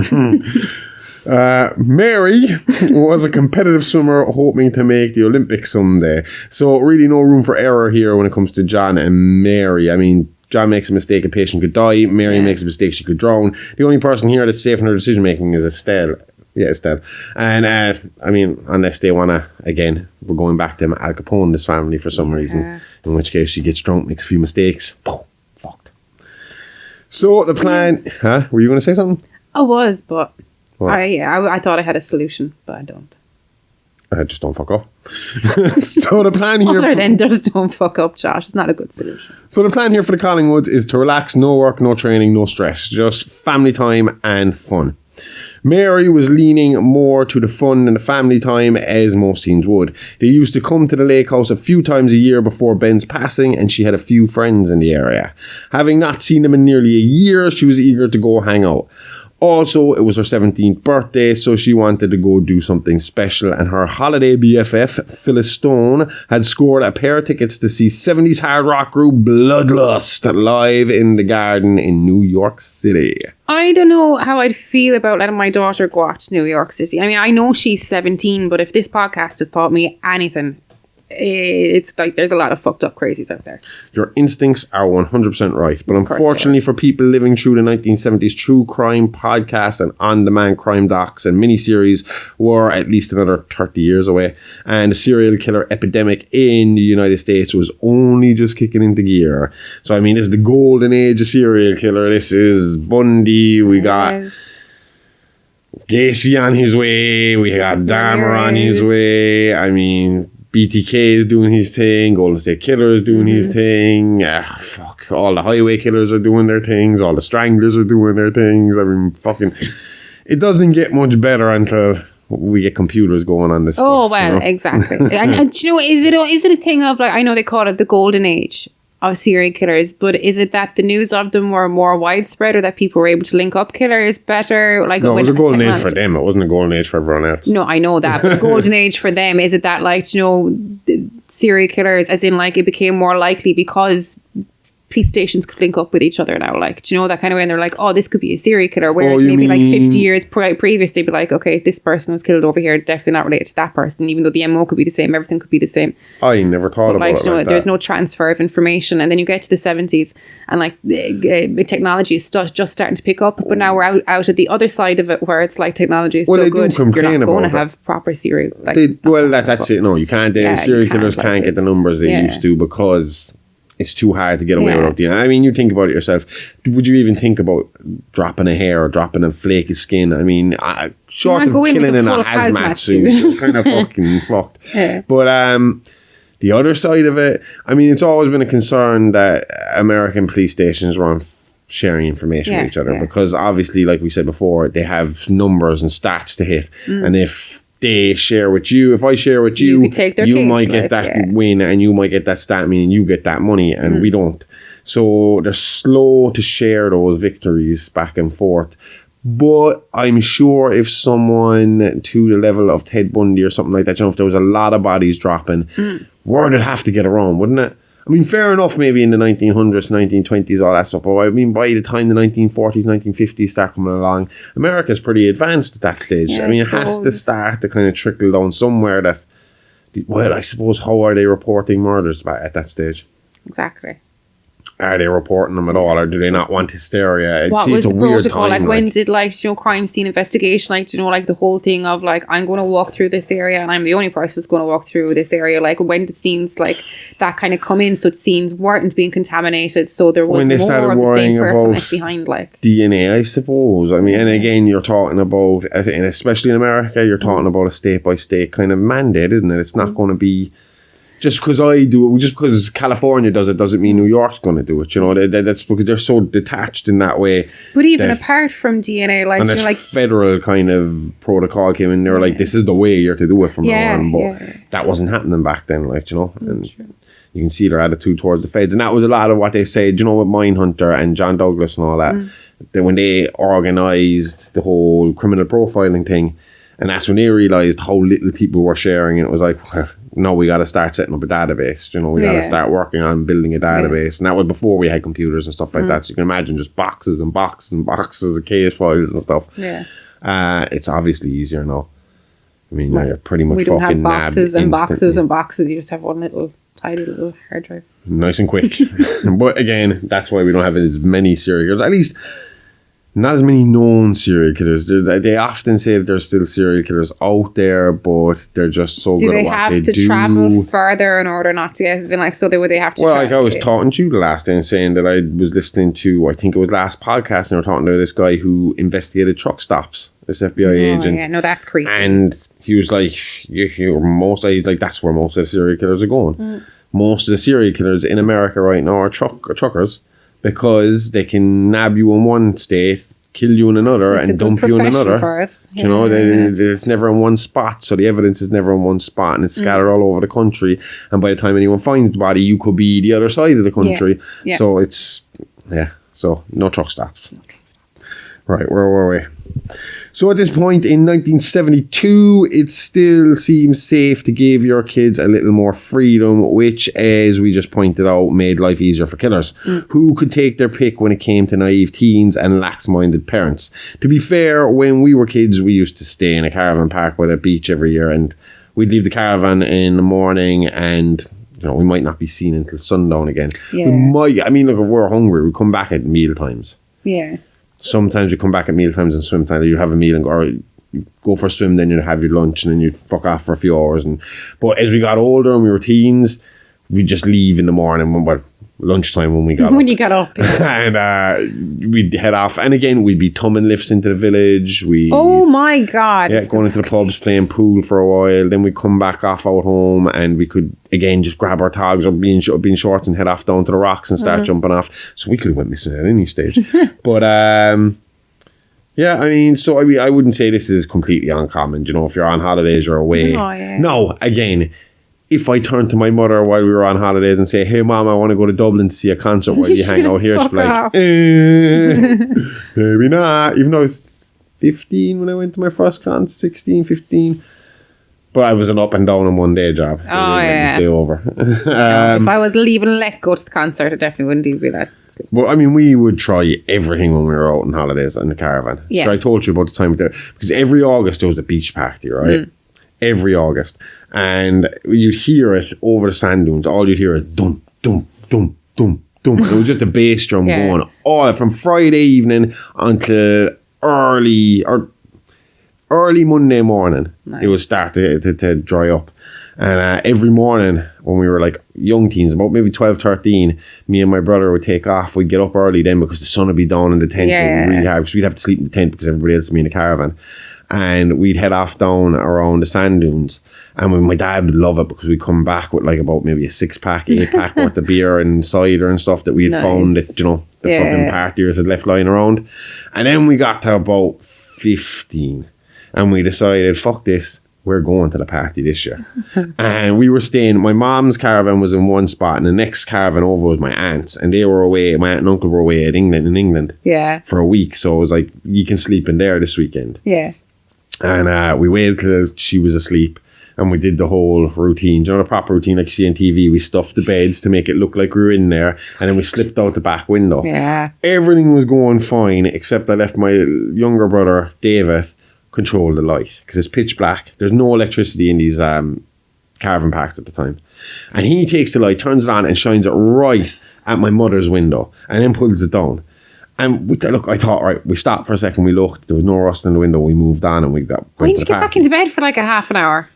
Mary was a competitive swimmer hoping to make the Olympics someday. So really no room for error here when it comes to John and Mary. I mean, John makes a mistake, a patient could die. Mary makes a mistake, she could drown. The only person here that's safe in her decision making is Estelle. Yeah, Estelle. And I mean, unless they want to, again, we're going back to Al Capone, this family, for some reason. In which case she gets drunk, makes a few mistakes. Fucked. So the plan... Huh? Were you going to say something? I was, but What? I thought I had a solution, but I don't. Just don't fuck up. So the plan here... Other than just don't fuck up, Josh. It's not a good solution. So the plan here for the Collingwoods is to relax, no work, no training, no stress, just family time and fun. Mary was leaning more to the fun than the family time, as most teens would. They used to come to the lake house a few times a year before Ben's passing, and she had a few friends in the area. Having not seen them in nearly a year, she was eager to go hang out. Also, it was her 17th birthday, so she wanted to go do something special, and her holiday BFF, Phyllis Stone, had scored a pair of tickets to see 70s hard rock group Bloodlust live in the Garden in New York City. I don't know how I'd feel about letting my daughter go out to New York City. I mean, I know she's 17, but if this podcast has taught me anything, it's like there's a lot of fucked up crazies out there. Your instincts are 100% right, but course unfortunately for people living through the 1970s, true crime podcasts and on-demand crime docs and miniseries were at least another 30 years away, and the serial killer epidemic in the United States was only just kicking into gear. So I mean, this is the golden age of serial killer. This is Bundy, we got Gacy on his way, we got Dahmer on his way. I mean, BTK is doing his thing, Golden State Killer is doing his thing, all the highway killers are doing their things, all the stranglers are doing their things. I mean, fucking, it doesn't get much better until we get computers going on this Oh, stuff, well, exactly. and do you know, is it a thing of, like, I know they call it the golden age of serial killers, but is it that the news of them were more widespread, or that people were able to link up killers better? Like, No, it was a golden age for them. It wasn't a golden age for everyone else. No, I know that, but the golden age for them, is it that, like, you know, the serial killers, as in, like, it became more likely because police stations could link up with each other now, like, do you know, that kind of way, and they're like, oh, this could be a serial killer, whereas you maybe like mean- 50 years previous they'd be like, okay, this person was killed over here, definitely not related to that person, even though the MO could be the same, everything could be the same. I never thought But about like, it you know, like there's that. no transfer of information, and then you get to the 70s and like the technology is just starting to pick up, but now we're out at the other side of it where it's like technology is Well, so they do good, you're complain not going to about it. have proper serial, like, That's it. No, you can't. The Yeah, you serial can't, killers like, can't get the it's- numbers they yeah. used to because it's too hard to get away Yeah. without DNA. I mean, you think about it yourself. Would you even think about dropping a hair or dropping a flake of skin? I mean, short wanna of go in with killing a in a full hazmat hazmat suit, suit. it's kind of fucking fucked. Yeah. But the other side of it, I mean, it's always been a concern that American police stations were on sharing information Yeah, with each other yeah. because obviously, like we said before, they have numbers and stats to hit, and if they share with you, if I share with You you, could take their you case, might get like, that yeah. win and you might get that stat, meaning you get that money and we don't. So they're slow to share those victories back and forth. But I'm sure if someone to the level of Ted Bundy or something like that, you know, if there was a lot of bodies dropping, word would have to get around, wouldn't it? I mean, fair enough, maybe in the 1900s, 1920s, all that stuff. But I mean, by the time the 1940s, 1950s start coming along, America's pretty advanced at that stage. Yeah, I mean, I it has to suppose. start to kind of trickle down somewhere that, well, I suppose, how are they reporting murders at that stage? exactly. Are they reporting them at all, or do they not want hysteria? What See, was it's the a weird protocol? time, Like, when did, like, you know, crime scene investigation, like, do you know, like the whole thing of like, I'm going to walk through this area and I'm the only person that's going to walk through this area. Like, when did scenes like that kind of come in? So scenes weren't being contaminated, so there was When they started more of the worrying same person about left behind. Like, DNA, I suppose. I mean, and again, you're talking about, and especially in America, you're talking about a state by state kind of mandate, isn't it? It's not going to be just because I do it, just because California does it, doesn't mean New York's going to do it. You know, that's because they're so detached in that way. but even that- apart from DNA, like, And you this know, like, federal kind of protocol came in, they were like, this is the way you're to do it from Yeah, now on. But yeah. that wasn't happening back then, like, you know. And you can see their attitude towards the feds. And that was a lot of what they said, you know, with Mindhunter and John Douglas and all that. That when they organised the whole criminal profiling thing, and that's when they realised how little people were sharing, and it was like, well, no, we got to start setting up a database. You know, we got to Yeah. start working on building a database. And that was before we had computers and stuff like that. So you can imagine just boxes and boxes and boxes of case files and stuff. yeah. It's obviously easier now. I mean, you're pretty much We don't fucking have boxes nabbed and boxes instantly. and boxes. You just have one little tiny little hard drive. Nice and quick. But again, that's why we don't have as many serial killers. At least not as many known serial killers. They often say that there's still serial killers out there, but they're just so Do good they at what have they to do. travel further in order not to get? And like, so would they have to? Well, like I was travel? talking to you the last day and saying that I was listening to, I think it was last podcast, and they were talking to this guy who investigated truck stops, this FBI Oh, agent. yeah, no, that's creepy. And he was like, he's like, that's where most of the serial killers are going. Most of the serial killers in America right now are truckers, because they can nab you in one state, kill you in another, It's a and good dump you in profession another. for it. You know, Yeah. it's never in one spot, so the evidence is never in one spot, and it's scattered all over the country. And by the time anyone finds the body, you could be the other side of the country. Yeah. So it's so no truck stops. Right, where were we? So at this point in 1972, it still seems safe to give your kids a little more freedom, which, as we just pointed out, made life easier for killers, who could take their pick when it came to naive teens and lax-minded parents. To be fair, when we were kids, we used to stay in a caravan park by the beach every year, and we'd leave the caravan in the morning, and you know, we might not be seen until sundown again. Yeah. We might, I mean, look, if we're hungry, we come back at meal times. Yeah. Sometimes you come back at meal times and swim time. You have a meal and go for a swim, then you have your lunch, and then you fuck off for a few hours. But as we got older and we were teens, we just leave in the morning, well, lunchtime when we got When up. you got up. And we'd head off. And again, we'd be tumming lifts into the village. Oh my God. Yeah, going into the pubs, playing pool for a while. Then we'd come back off out home, and we could, again, just grab our togs or being shorts and head off down to the rocks and start jumping off. So we could have went missing at any stage. But, yeah, I mean, so I wouldn't say this is completely uncommon. You know, if you're on holidays or away. Oh, yeah. No, again, if I turned to my mother while we were on holidays and say, hey, Mom, I want to go to Dublin to see a concert while you hang out here, she'd be like, Fuck off. maybe not. Even though I was 15 when I went to my first concert, 16, 15. But I was an up and down in one day job. They didn't let me stay over. No, if I was leaving Lech go to the concert, I definitely wouldn't even be that. Well, I mean, we would try everything when we were out on holidays in the caravan. Yeah. So I told you about the time there. Because every August there was a beach party, right? Every August. And you'd hear it over the sand dunes. All you'd hear is dum, dum, dum, dum, dum. It was just a bass drum going all from Friday evening until early Monday morning. Nice. It would start to dry up. And every morning when we were like young teens, about maybe 12, 13, me and my brother would take off. We'd get up early then because the sun would be down in the tent. Really hard, because we'd have to sleep in the tent because everybody else would be in the caravan. And we'd head off down around the sand dunes. And my dad would love it because we'd come back with like about maybe a 6-pack, 8-pack worth of beer and cider and stuff that we had found that, you know, the fucking partiers had left lying around. And then we got to about 15 and we decided, fuck this. We're going to the party this year. And we were staying, my mom's caravan was in one spot and the next caravan over was my aunt's, and they were away, my aunt and uncle were away in England for a week. So it was like, you can sleep in there this weekend. Yeah. And we waited till she was asleep and we did the whole routine. Do you know the proper routine like you see on TV? We stuffed the beds to make it look like we were in there, and then we slipped out the back window. Yeah. Everything was going fine except I left my younger brother, David, control the light because it's pitch black. There's no electricity in these caravan parks at the time, and he takes the light, turns it on, and shines it right at my mother's window, and then pulls it down. And look, I thought, right, we stopped for a second, we looked, there was no rust in the window, we moved on, and we got. Why didn't you get back into bed for like a half an hour?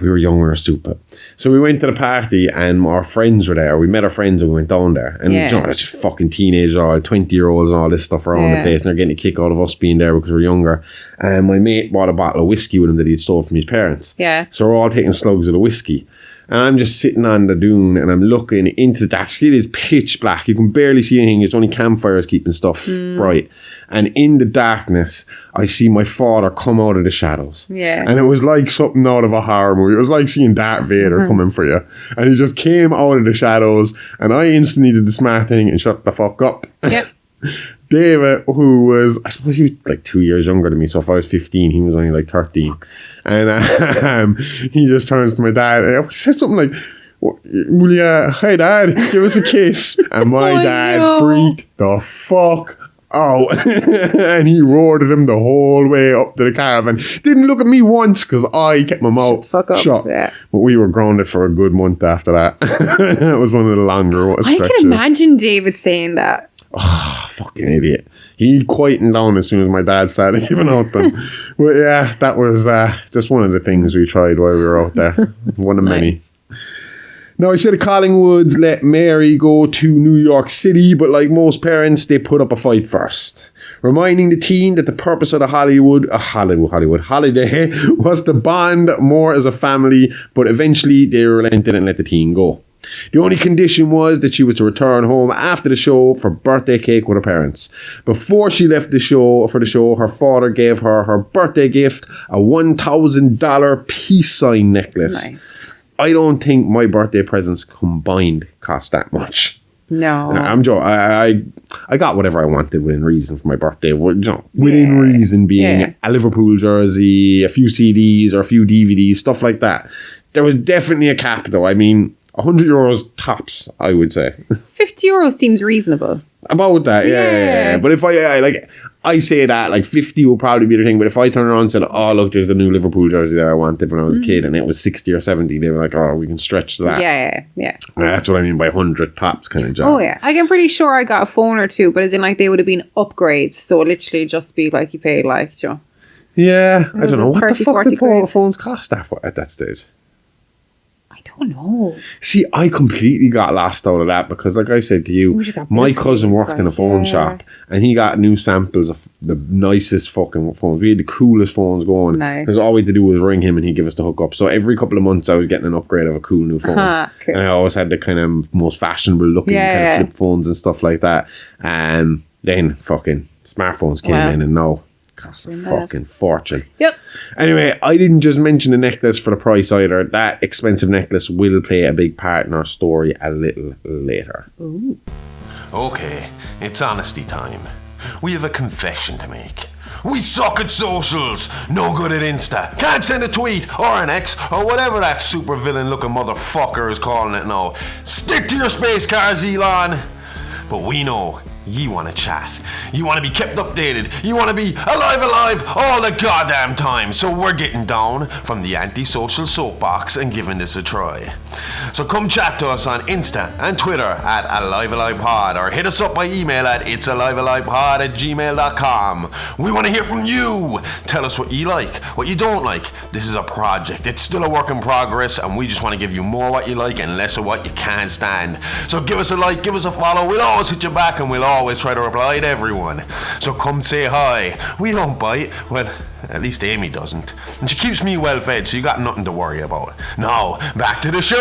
We were young, we were stupid. So we went to the party and our friends were there. We met our friends and we went down there. And you know, it's just fucking teenagers, all 20-year-olds and all this stuff around the place, and they're getting a kick out of us being there because we're younger. And my mate bought a bottle of whiskey with him that he'd stole from his parents. Yeah. So we're all taking slugs of the whiskey. And I'm just sitting on the dune and I'm looking into the dark. It is pitch black. You can barely see anything. It's only campfires keeping stuff bright. And in the darkness, I see my father come out of the shadows. Yeah. And it was like something out of a horror movie. It was like seeing Darth Vader coming for you. And he just came out of the shadows. And I instantly did the smart thing and shut the fuck up. Yep. David, who was, I suppose he was like 2 years younger than me, so if I was 15, he was only like 13. And he just turns to my dad and he says something like, will you, hey dad, give us a kiss. And my dad freaked the fuck out. And he roared at him the whole way up to the caravan. Didn't look at me once because I kept my mouth shut. Yeah. But we were grounded for a good month after that. It was one of the longer stretches. I can imagine David saying that. Oh, fucking idiot. He quietened down as soon as my dad started giving out them. But yeah, that was just one of the things we tried while we were out there. One of many. Now, I said the Collingwoods let Mary go to New York City, but like most parents, they put up a fight first, reminding the teen that the purpose of the Hollywood holiday was to bond more as a family, but eventually they relented and let the teen go. The only condition was that she was to return home after the show for birthday cake with her parents. Before she left the show, her father gave her her birthday gift, a $1,000 peace sign necklace. Nice. I don't think my birthday presents combined cost that much. No. I'm joking. I got whatever I wanted within reason for my birthday. Within reason being a Liverpool jersey, a few CDs or a few DVDs, stuff like that. There was definitely a cap though. I mean, €100 tops, I would say. €50 seems reasonable. About that, yeah. But if I say that, like 50 will probably be the thing. But if I turn around and said, oh, look, there's a new Liverpool jersey that I wanted when I was a kid, and it was 60 or 70, they were like, oh, we can stretch to that. Yeah. That's what I mean by 100 tops kind of job. Oh, yeah. I'm pretty sure I got a phone or two, but as in, like, they would have been upgrades. So literally just be like, you paid, like, you know. Yeah, I don't know. What the fuck did phones cost at that stage? Oh no. See, I completely got lost out of that because, like I said to you, my cousin worked in a phone shop and he got new samples of the nicest fucking phones. We had the coolest phones going. Nice. Because all we had to do was ring him and he'd give us the hookup. So every couple of months I was getting an upgrade of a cool new phone. Cool. And I always had the kind of most fashionable looking kind of flip phones and stuff like that. And then fucking smartphones came in and now cost a fucking fortune. Yep. Anyway, I didn't just mention the necklace for the price either. That expensive necklace will play a big part in our story a little later. Ooh. Okay, it's honesty time. We have a confession to make. We suck at socials, no good at Insta, can't send a tweet or an X or whatever that super villain looking motherfucker is calling it now. Stick to your space cars, Elon. But we know you want to chat, you want to be kept updated, you want to be alive all the goddamn time. So we're getting down from the antisocial soapbox and giving this a try. So come chat to us on Insta and Twitter at IIiadis or hit us up by email at itsalivealivepod@gmail.com. We want to hear from you. Tell us what you like, what you don't like. This is a project, it's still a work in progress, and we just want to give you more what you like and less of what you can't stand. So give us a like, give us a follow, we'll always hit you back, and we'll always try to reply to everyone. So come say hi. We don't bite. Well, at least Amy doesn't. And she keeps me well fed, so you got nothing to worry about. Now, back to the show.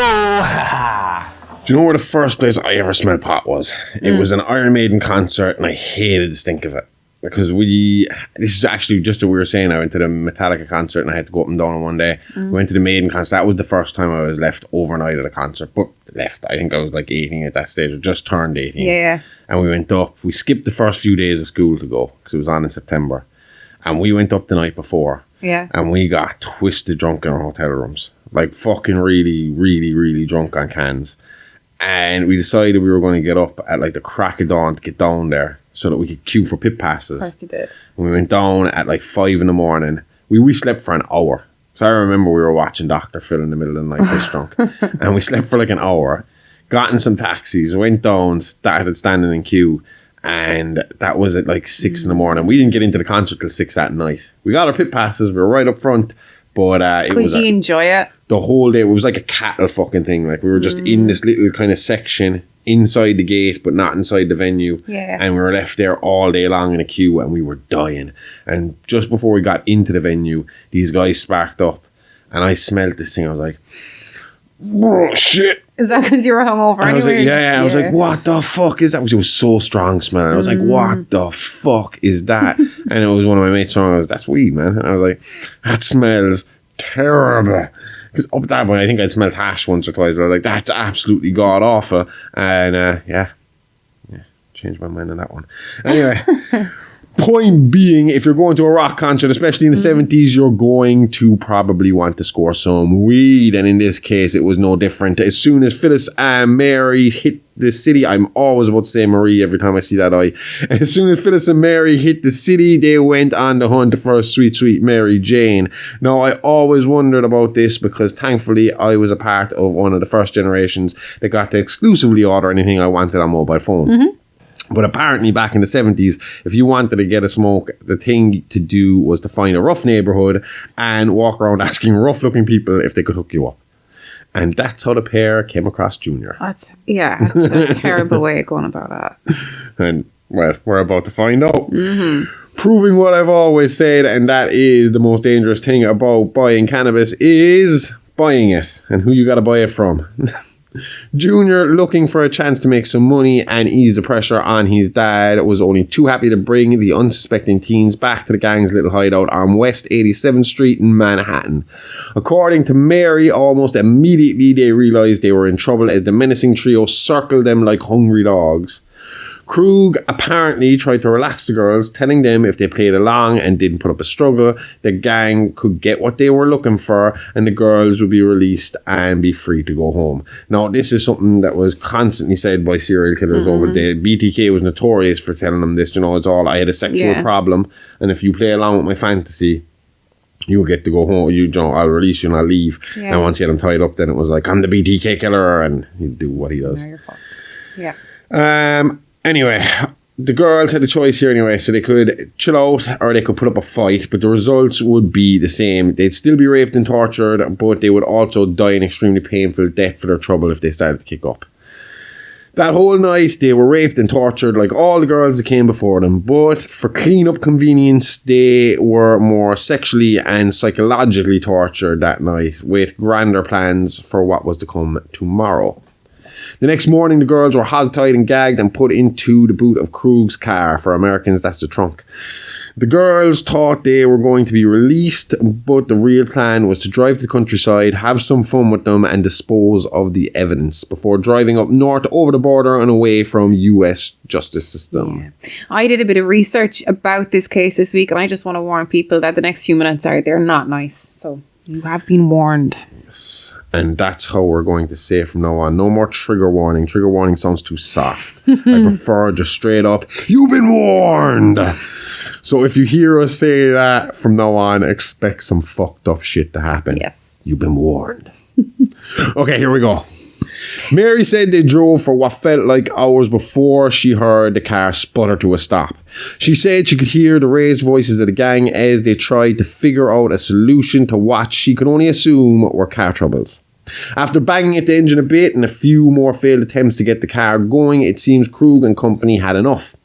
Do you know where the first place I ever smelled pot was? It was an Iron Maiden concert, and I hated the stink of it. Because this is actually just what we were saying, I went to the Metallica concert and I had to go up and down on one day. We went to the Maiden concert. That was the first time I was left overnight at a concert. But left, I think I was like 18 at that stage, or just turned 18. Yeah. And we went up. We skipped the first few days of school to go, because it was on in September. And we went up the night before. Yeah. And we got twisted drunk in our hotel rooms. Like fucking really, really, really drunk on cans. And we decided we were going to get up at like the crack of dawn to get down there so that we could queue for pit passes. Of course you did. And we went down at like 5 a.m. We slept for an hour. So I remember we were watching Dr. Phil in the middle of the night this drunk. And we slept for like an hour. Got in some taxis, went down, started standing in queue. And that was at like 6 a.m. We didn't get into the concert till 6 at night. We got our pit passes. We were right up front. But Could you enjoy it? The whole day, it was like a cattle fucking thing. Like we were just in this little kind of section inside the gate, but not inside the venue. Yeah. And we were left there all day long in a queue, and we were dying. And just before we got into the venue, these guys sparked up, and I smelled this thing. I was like, oh, shit. Is that because you were hungover I was anyway? like, yeah. I was like, what the fuck is that? It was so strong smelling. I was like, what the fuck is that? And it was one of my mates saying, that's weed, man. And I was like, that smells terrible. Because up at that point, I think I'd smelled hash once or twice, but I was like, that's absolutely god awful. And yeah, changed my mind on that one. Anyway, point being, if you're going to a rock concert, especially in the 70s, you're going to probably want to score some weed. And in this case, it was no different. As soon as Phyllis and Mary hit the city, I'm always about to say Marie every time I see that eye. As soon as Phyllis and Mary hit the city, they went on the hunt for sweet, sweet Mary Jane. Now, I always wondered about this because thankfully I was a part of one of the first generations that got to exclusively order anything I wanted on mobile phone. But apparently back in the 70s, if you wanted to get a smoke, the thing to do was to find a rough neighborhood and walk around asking rough-looking people if they could hook you up. And that's how the pair came across Junior. That's a terrible way of going about that. And, well, we're about to find out. Proving what I've always said, and that is the most dangerous thing about buying cannabis, is buying it. And who you got to buy it from. Junior, looking for a chance to make some money and ease the pressure on his dad, was only too happy to bring the unsuspecting teens back to the gang's little hideout on West 87th Street in Manhattan. According to Mary, almost immediately they realized they were in trouble as the menacing trio circled them like hungry dogs. Krug apparently tried to relax the girls, telling them if they played along and didn't put up a struggle, the gang could get what they were looking for and the girls would be released and be free to go home. Now, this is something that was constantly said by serial killers over the BTK was notorious for telling them this, it's all, I had a sexual problem, and if you play along with my fantasy, you'll get to go home, I'll release you and I'll leave. And once you had him tied up, then it was like, I'm the BTK killer, and he'd do what he does. Now you're fucked. Anyway, the girls had a choice here anyway, so they could chill out or they could put up a fight, but the results would be the same. They'd still be raped and tortured, but they would also die an extremely painful death for their trouble if they started to kick up. That whole night, they were raped and tortured like all the girls that came before them, but for clean-up convenience, they were more sexually and psychologically tortured that night, with grander plans for what was to come tomorrow. The next morning, the girls were hogtied and gagged and put into the boot of Krug's car. For Americans, that's the trunk. The girls thought they were going to be released, but the real plan was to drive to the countryside, have some fun with them, and dispose of the evidence before driving up north over the border and away from US justice system. Yeah. I did a bit of research about this case this week, and I just want to warn people that the next few minutes they're not nice. So you have been warned. Yes. And that's how we're going to say it from now on. No more trigger warning. Trigger warning sounds too soft. I prefer just straight up, you've been warned. So if you hear us say that from now on, expect some fucked up shit to happen. Yes. You've been warned. Okay, here we go. Mary said they drove for what felt like hours before she heard the car sputter to a stop. She said she could hear the raised voices of the gang as they tried to figure out a solution to what she could only assume were car troubles. After banging at the engine a bit and a few more failed attempts to get the car going, it seems Krug and company had enough.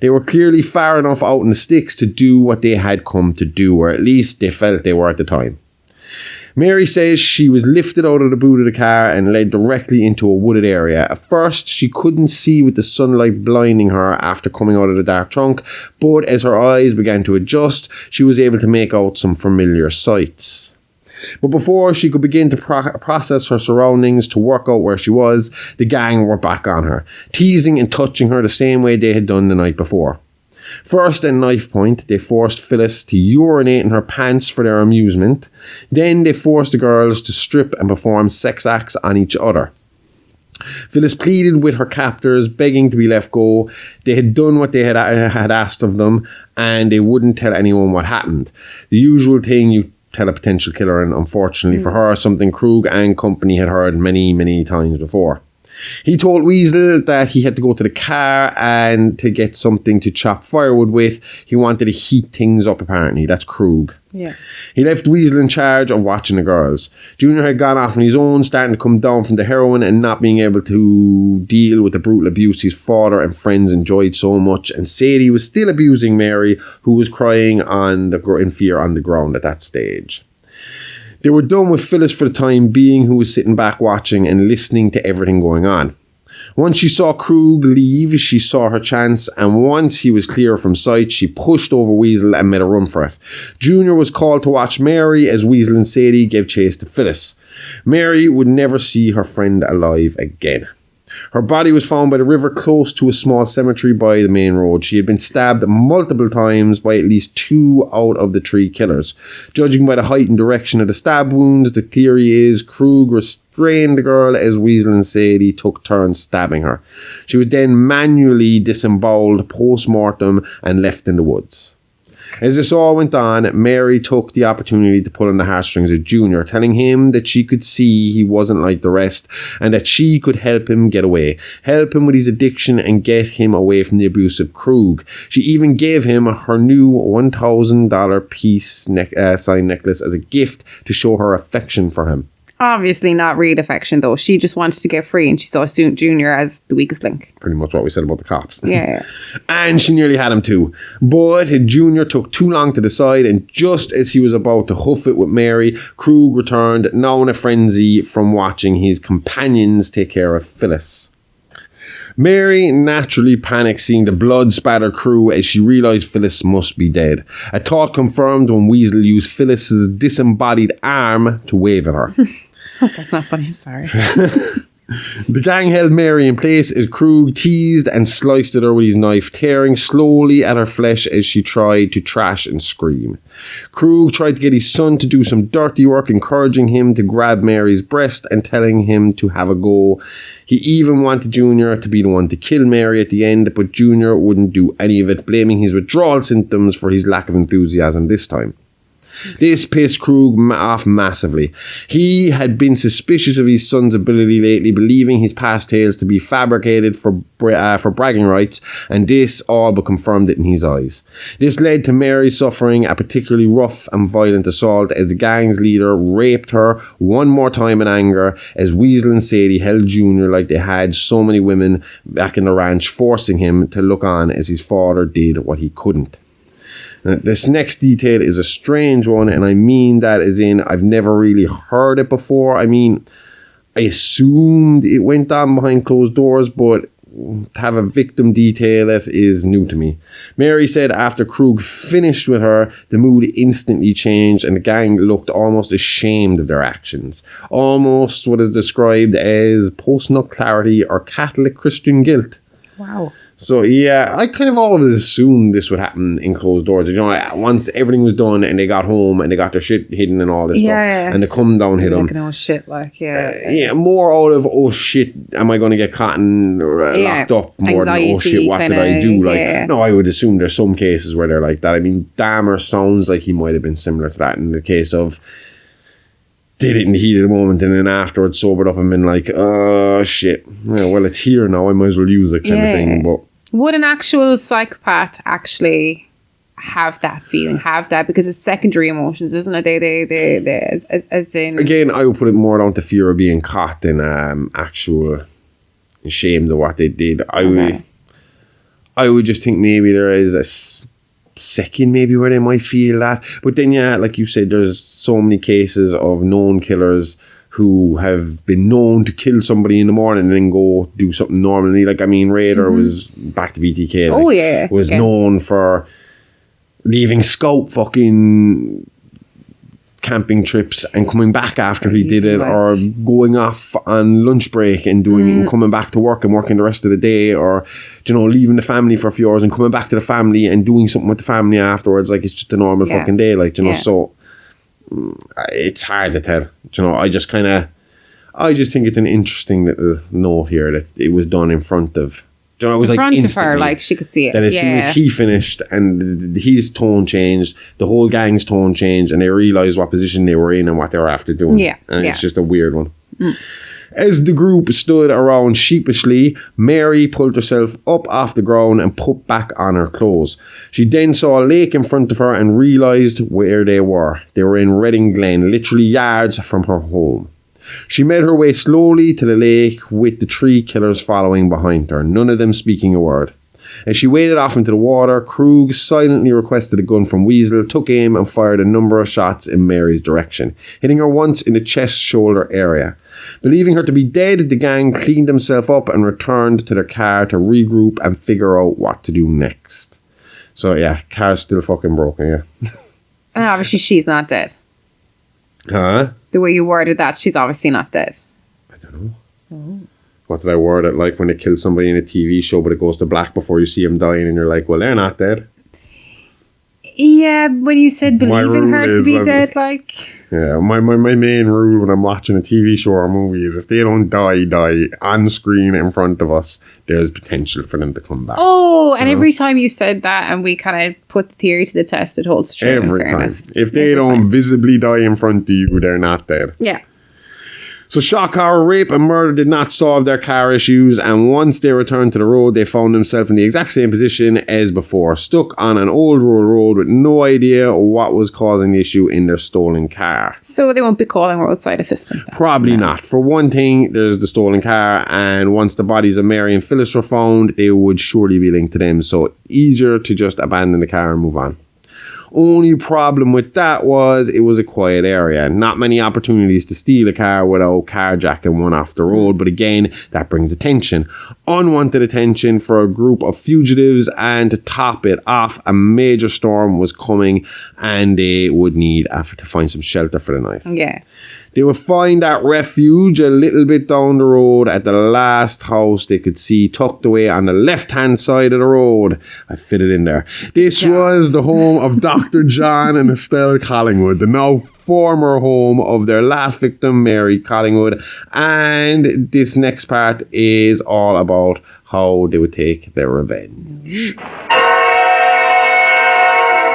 They were clearly far enough out in the sticks to do what they had come to do, or at least they felt they were at the time. Mary says she was lifted out of the boot of the car and led directly into a wooded area. At first, she couldn't see with the sunlight blinding her after coming out of the dark trunk, but as her eyes began to adjust, she was able to make out some familiar sights. But before she could begin to process her surroundings to work out where she was, the gang were back on her, teasing and touching her the same way they had done the night before. First, at knife point, they forced Phyllis to urinate in her pants for their amusement. Then they forced the girls to strip and perform sex acts on each other. Phyllis pleaded with her captors, begging to be let go. They had done what they had asked of them, and they wouldn't tell anyone what happened. The usual thing you tell a potential killer, and unfortunately for her, something Krug and company had heard many, many times before. He told Weasel that he had to go to the car and to get something to chop firewood with. He wanted to heat things up, apparently. That's Krug. Yeah. He left Weasel in charge of watching the girls. Junior had gone off on his own, starting to come down from the heroin and not being able to deal with the brutal abuse his father and friends enjoyed so much, and Sadie was still abusing Mary, who was crying in fear on the ground at that stage. They were done with Phyllis for the time being, who was sitting back watching and listening to everything going on. Once she saw Krug leave, she saw her chance, and once he was clear from sight, she pushed over Weasel and made a run for it. Junior was called to watch Mary as Weasel and Sadie gave chase to Phyllis. Mary would never see her friend alive again. Her body was found by the river close to a small cemetery by the main road. She had been stabbed multiple times by at least 2 out of the 3 killers. Judging by the height and direction of the stab wounds, the theory is Krug restrained the girl as Weasel and Sadie took turns stabbing her. She was then manually disemboweled post-mortem and left in the woods. As this all went on, Mary took the opportunity to pull on the heartstrings of Junior, telling him that she could see he wasn't like the rest and that she could help him get away, help him with his addiction and get him away from the abusive Krug. She even gave him her new $1,000 peace sign necklace as a gift to show her affection for him. Obviously not real affection, though. She just wanted to get free, and she saw Junior as the weakest link. Pretty much what we said about the cops. Yeah. And she nearly had him too. But Junior took too long to decide, and just as he was about to hoof it with Mary, Krug returned, now in a frenzy from watching his companions take care of Phyllis. Mary naturally panicked seeing the blood-spattered crew as she realised Phyllis must be dead. A thought confirmed when Weasel used Phyllis's disembodied arm to wave at her. That's not funny, I'm sorry. The gang held Mary in place as Krug teased and sliced at her with his knife, tearing slowly at her flesh as she tried to trash and scream. Krug tried to get his son to do some dirty work, encouraging him to grab Mary's breast and telling him to have a go. He even wanted Junior to be the one to kill Mary at the end, but Junior wouldn't do any of it, blaming his withdrawal symptoms for his lack of enthusiasm this time. This pissed Krug off massively. He had been suspicious of his son's ability lately, believing his past tales to be fabricated for bragging rights, and this all but confirmed it in his eyes. This led to Mary suffering a particularly rough and violent assault as the gang's leader raped her one more time in anger as Weasel and Sadie held Junior like they had so many women back in the ranch, forcing him to look on as his father did what he couldn't. This next detail is a strange one, and I mean that as in I've never really heard it before. I mean, I assumed it went on behind closed doors, but have a victim detail that is new to me. Mary said after Krug finished with her, the mood instantly changed and the gang looked almost ashamed of their actions. Almost what is described as post-nut clarity or Catholic Christian guilt. Wow. So yeah, I kind of always assumed this would happen in closed doors. You know, once everything was done and they got home and they got their shit hidden and all this stuff, and the come down hit them. Looking at shit like more out of oh shit, am I going to get caught and locked up more than oh shit, what did I do? Like no, I would assume there's some cases where they're like that. I mean, Dahmer sounds like he might have been similar to that in the case of did it in the heat of the moment and then afterwards sobered up and been like, oh shit, well it's here now, I might as well use it kind of thing. But would an actual psychopath actually have that feeling, have that? Because it's secondary emotions, isn't it? They as in... Again, I would put it more down to fear of being caught than actual ashamed of what they did. I would just think maybe there is a second maybe where they might feel that. But then, yeah, like you said, there's so many cases of known killers who have been known to kill somebody in the morning and then go do something normally. Like, I mean, Raider was back to BTK. Like, was known for leaving scout fucking camping trips and coming back after he did it, or going off on lunch break and doing it and coming back to work and working the rest of the day, or, you know, leaving the family for a few hours and coming back to the family and doing something with the family afterwards. Like, it's just a normal fucking day, like, you know. So it's hard to tell, you know. I just think it's an interesting little note here that it was done in front of, you know, it was in front of her, like she could see it. That as soon as he finished and his tone changed, the whole gang's tone changed, and they realised what position they were in and what they were after doing. It's just a weird one. As the group stood around sheepishly, Mary pulled herself up off the ground and put back on her clothes. She then saw a lake in front of her and realised where they were. They were in Reading Glen, literally yards from her home. She made her way slowly to the lake with the three killers following behind her, none of them speaking a word. As she waded off into the water, Krug silently requested a gun from Weasel, took aim and fired a number of shots in Mary's direction, hitting her once in the chest-shoulder area. Believing her to be dead, the gang cleaned themselves up and returned to their car to regroup and figure out what to do next. So yeah, car's still fucking broken, yeah. And obviously she's not dead. Huh? The way you worded that, she's obviously not dead. I don't know. What did I word it like when they kill somebody in a TV show but it goes to black before you see them dying and you're like, well, they're not dead. Yeah, when you said believing her to be dead, like... Yeah, my main rule when I'm watching a TV show or a movie is if they don't die on screen in front of us, there's potential for them to come back. Oh, and every time you said that and we kind of put the theory to the test, it holds true. Every time. If they don't visibly die in front of you, they're not dead. Yeah. So shock, horror, rape and murder did not solve their car issues, and once they returned to the road, they found themselves in the exact same position as before, stuck on an old road with no idea what was causing the issue in their stolen car. So they won't be calling roadside assistant then? Probably not. For one thing, there's the stolen car, and once the bodies of Mary and Phyllis were found, they would surely be linked to them, so easier to just abandon the car and move on. Only problem with that was it was a quiet area. Not many opportunities to steal a car without carjacking one off the road. But again, that brings attention. Unwanted attention for a group of fugitives. And to top it off, a major storm was coming and they would need to find some shelter for the night. Yeah. They would find that refuge a little bit down the road at the last house they could see tucked away on the left-hand side of the road. I fit it in there. This was the home of Dr. John and Estelle Collingwood, the now former home of their last victim, Mary Collingwood. And this next part is all about how they would take their revenge.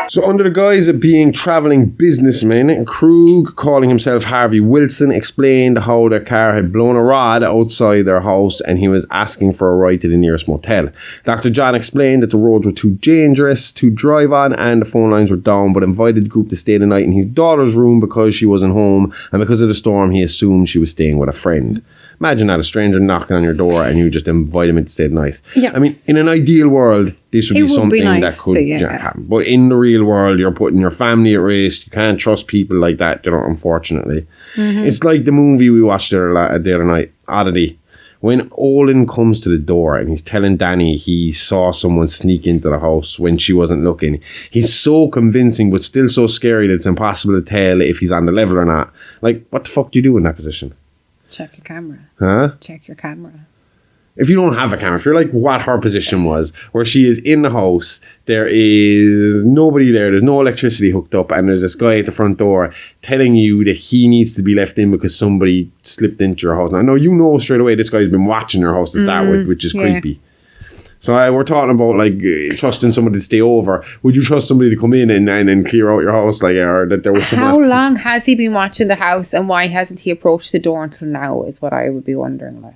So under the guise of being travelling businessmen, Krug, calling himself Harvey Wilson, explained how their car had blown a rod outside their house and he was asking for a ride to the nearest motel. Dr. John explained that the roads were too dangerous to drive on and the phone lines were down, but invited the group to stay the night in his daughter's room because she wasn't home, and because of the storm he assumed she was staying with a friend. Imagine that, a stranger knocking on your door and you just invite him in to stay the night. Yeah. I mean, in an ideal world, this would be something nice that could happen. But in the real world, you're putting your family at risk. You can't trust people like that, you know, unfortunately. Mm-hmm. It's like the movie we watched the other night, Oddity, when Olin comes to the door and he's telling Danny he saw someone sneak into the house when she wasn't looking, he's so convincing but still so scary that it's impossible to tell if he's on the level or not. Like, what the fuck do you do in that position? Check your camera. Huh? Check your camera. If you don't have a camera, if you're like what her position was, where she is in the house, there is nobody there, there's no electricity hooked up, and there's this guy at the front door telling you that he needs to be left in because somebody slipped into your house. Now, I know you know straight away this guy's been watching your house to start with, which is creepy. So we're talking about like trusting somebody to stay over. Would you trust somebody to come in and clear out your house, like, or that there was someone How else? long has he been watching the house, and why hasn't he approached the door until now? Is what I would be wondering. Like,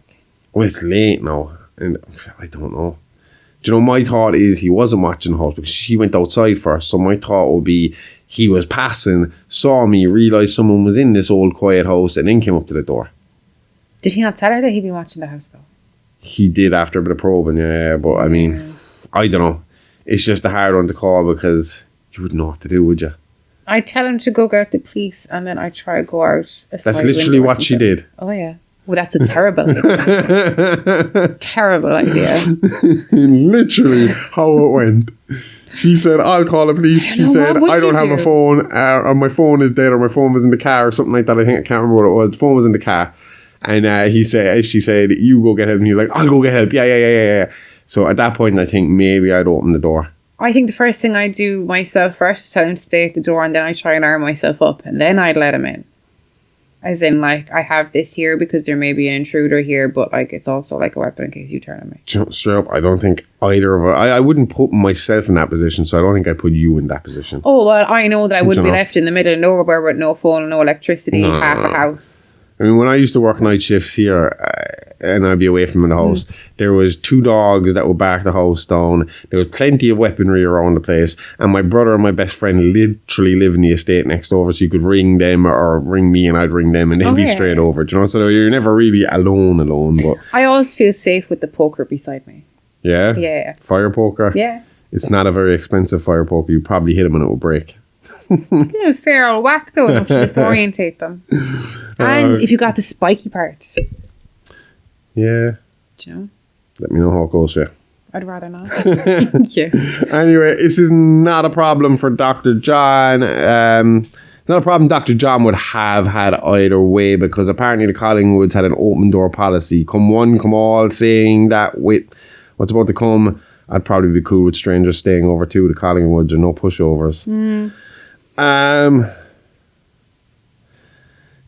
Well, it's late now, and I don't know. Do you know, my thought is he wasn't watching the house because she went outside first. So my thought would be he was passing, saw me, realised someone was in this old quiet house, and then came up to the door. did he not tell her that he'd been watching the house though? He did after a bit of probing, yeah, but I mean, I don't know. It's just a hard one to call because you wouldn't know what to do, would you? I tell him to go get the police, and then I try to go out. That's literally what she did. Oh yeah. Well, that's a terrible idea. Terrible idea. Literally how it went. She said, I'll call the police. She know, said, what would I don't you have a do? phone, or my phone is dead, or my phone was in the car, or something like that. I think I can't remember what it was. The phone was in the car. And she said, you go get help. And he was like, I'll go get help. Yeah. So at that point, I think maybe I'd open the door. I think the first thing I do myself first is tell him to stay at the door, and then I try and arm myself up, and then I'd let him in. As in, like, I have this here because there may be an intruder here, but like it's also like a weapon in case you turn on me. Straight up, I don't think either of us. I wouldn't put myself in that position, so I don't think I'd put you in that position. Oh, well, I know that I wouldn't be Dunno. left in the middle of nowhere with no phone, no electricity, half a house. I mean, when I used to work night shifts here, and I'd be away from the house, there was 2 dogs that would bark the house down. There was plenty of weaponry around the place, and my brother and my best friend literally live in the estate next over, so you could ring them or ring me, and I'd ring them, and they'd be straight over. Do you know? So you're never really alone. But I always feel safe with the poker beside me. yeah, Yeah. fire poker. Yeah. It's not a very expensive fire poker. You probably hit them and it will break. A fair old whack though, enough to disorientate them. And if you got the spiky part, Yeah. do you know? Let me know how it goes, yeah. I'd rather not. Thank you. Anyway, this is not a problem for Dr. John. Not a problem Dr. John would have had either way, because apparently the Collingwoods had an open door policy. Come one, come all, saying that with what's about to come, I'd probably be cool with strangers staying over too. The Collingwoods are no pushovers.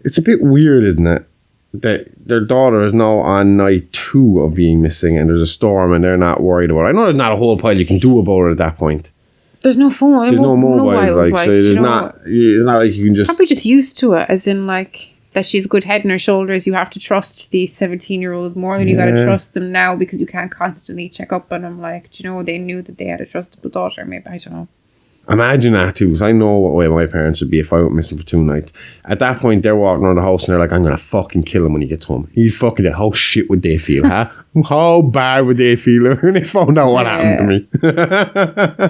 It's a bit weird, isn't it? That their daughter is now on night 2 of being missing, and there's a storm and they're not worried about it. I know there's not a whole pile you can do about it at that point. There's no phone. There's no mobile, mobiles, like, so there's you know, not, it's not like you can just... Probably just used to it, as in like that she's a good head on her shoulders. You have to trust these 17-year-olds more than you got to trust them now, because you can't constantly check up on them. Like, do you know, they knew that they had a trustable daughter. Maybe, I don't know. Imagine that too, because I know what way my parents would be if I went missing for 2 nights. At that point, they're walking around the house and they're like, I'm going to fucking kill him when he gets home. He's fucking dead. How shit would they feel, huh? How bad would they feel when they found out what happened to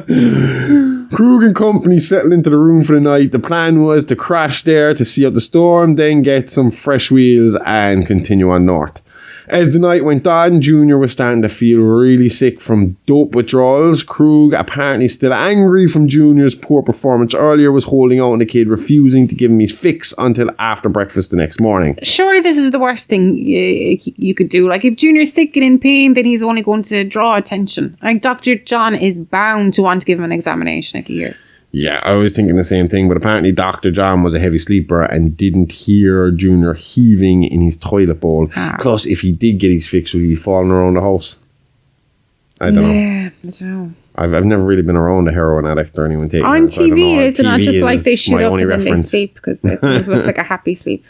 me? Krug and company settled into the room for the night. The plan was to crash there to see out the storm, then get some fresh wheels and continue on north. As the night went on, Junior was starting to feel really sick from dope withdrawals. Krug, apparently still angry from Junior's poor performance earlier, was holding out on the kid, refusing to give him his fix until after breakfast the next morning. Surely this is the worst thing you could do. Like, if Junior's sick and in pain, then he's only going to draw attention. Like, Dr. John is bound to want to give him an examination every year. Yeah, I was thinking the same thing, but apparently Dr. John was a heavy sleeper and didn't hear Junior heaving in his toilet bowl. Plus, if he did get his fix, would he be falling around the house? I don't know. Yeah, I don't know. I've never really been around a heroin addict or anyone taking On it, so I don't TV, know. it's not TV just like they is shoot my up only and then they reference. sleep, because it looks like a happy sleep.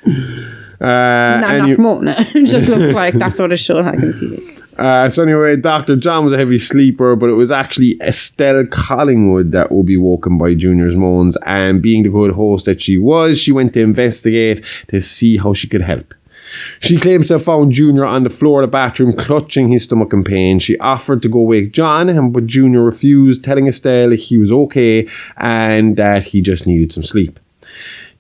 And Not promoting it. It just looks like that's what it should like on TV. So anyway, Dr. John was a heavy sleeper, but it was actually Estelle Collingwood that would be woken by Junior's moans, and being the good host that she was, she went to investigate to see how she could help. She claims to have found Junior on the floor of the bathroom, clutching his stomach in pain. She offered to go wake John, but Junior refused, telling Estelle he was okay and that he just needed some sleep.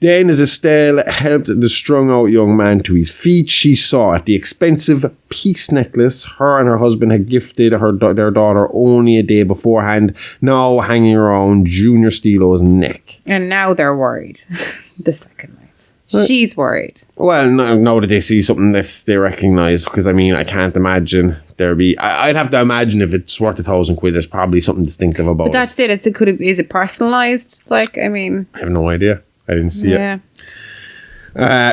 Then, as Estelle helped the strung-out young man to his feet, she saw it. The expensive peace necklace her and her husband had gifted their daughter only a day beforehand, now hanging around Junior Stillo's neck. And now they're worried. The second night. She's worried. Well, now that they see something that they recognise, because, I mean, I can't imagine there be... I'd have to imagine if it's worth £1,000, there's probably something distinctive about it. But that's it. Is it personalised? Like, I mean... I have no idea. I didn't see it.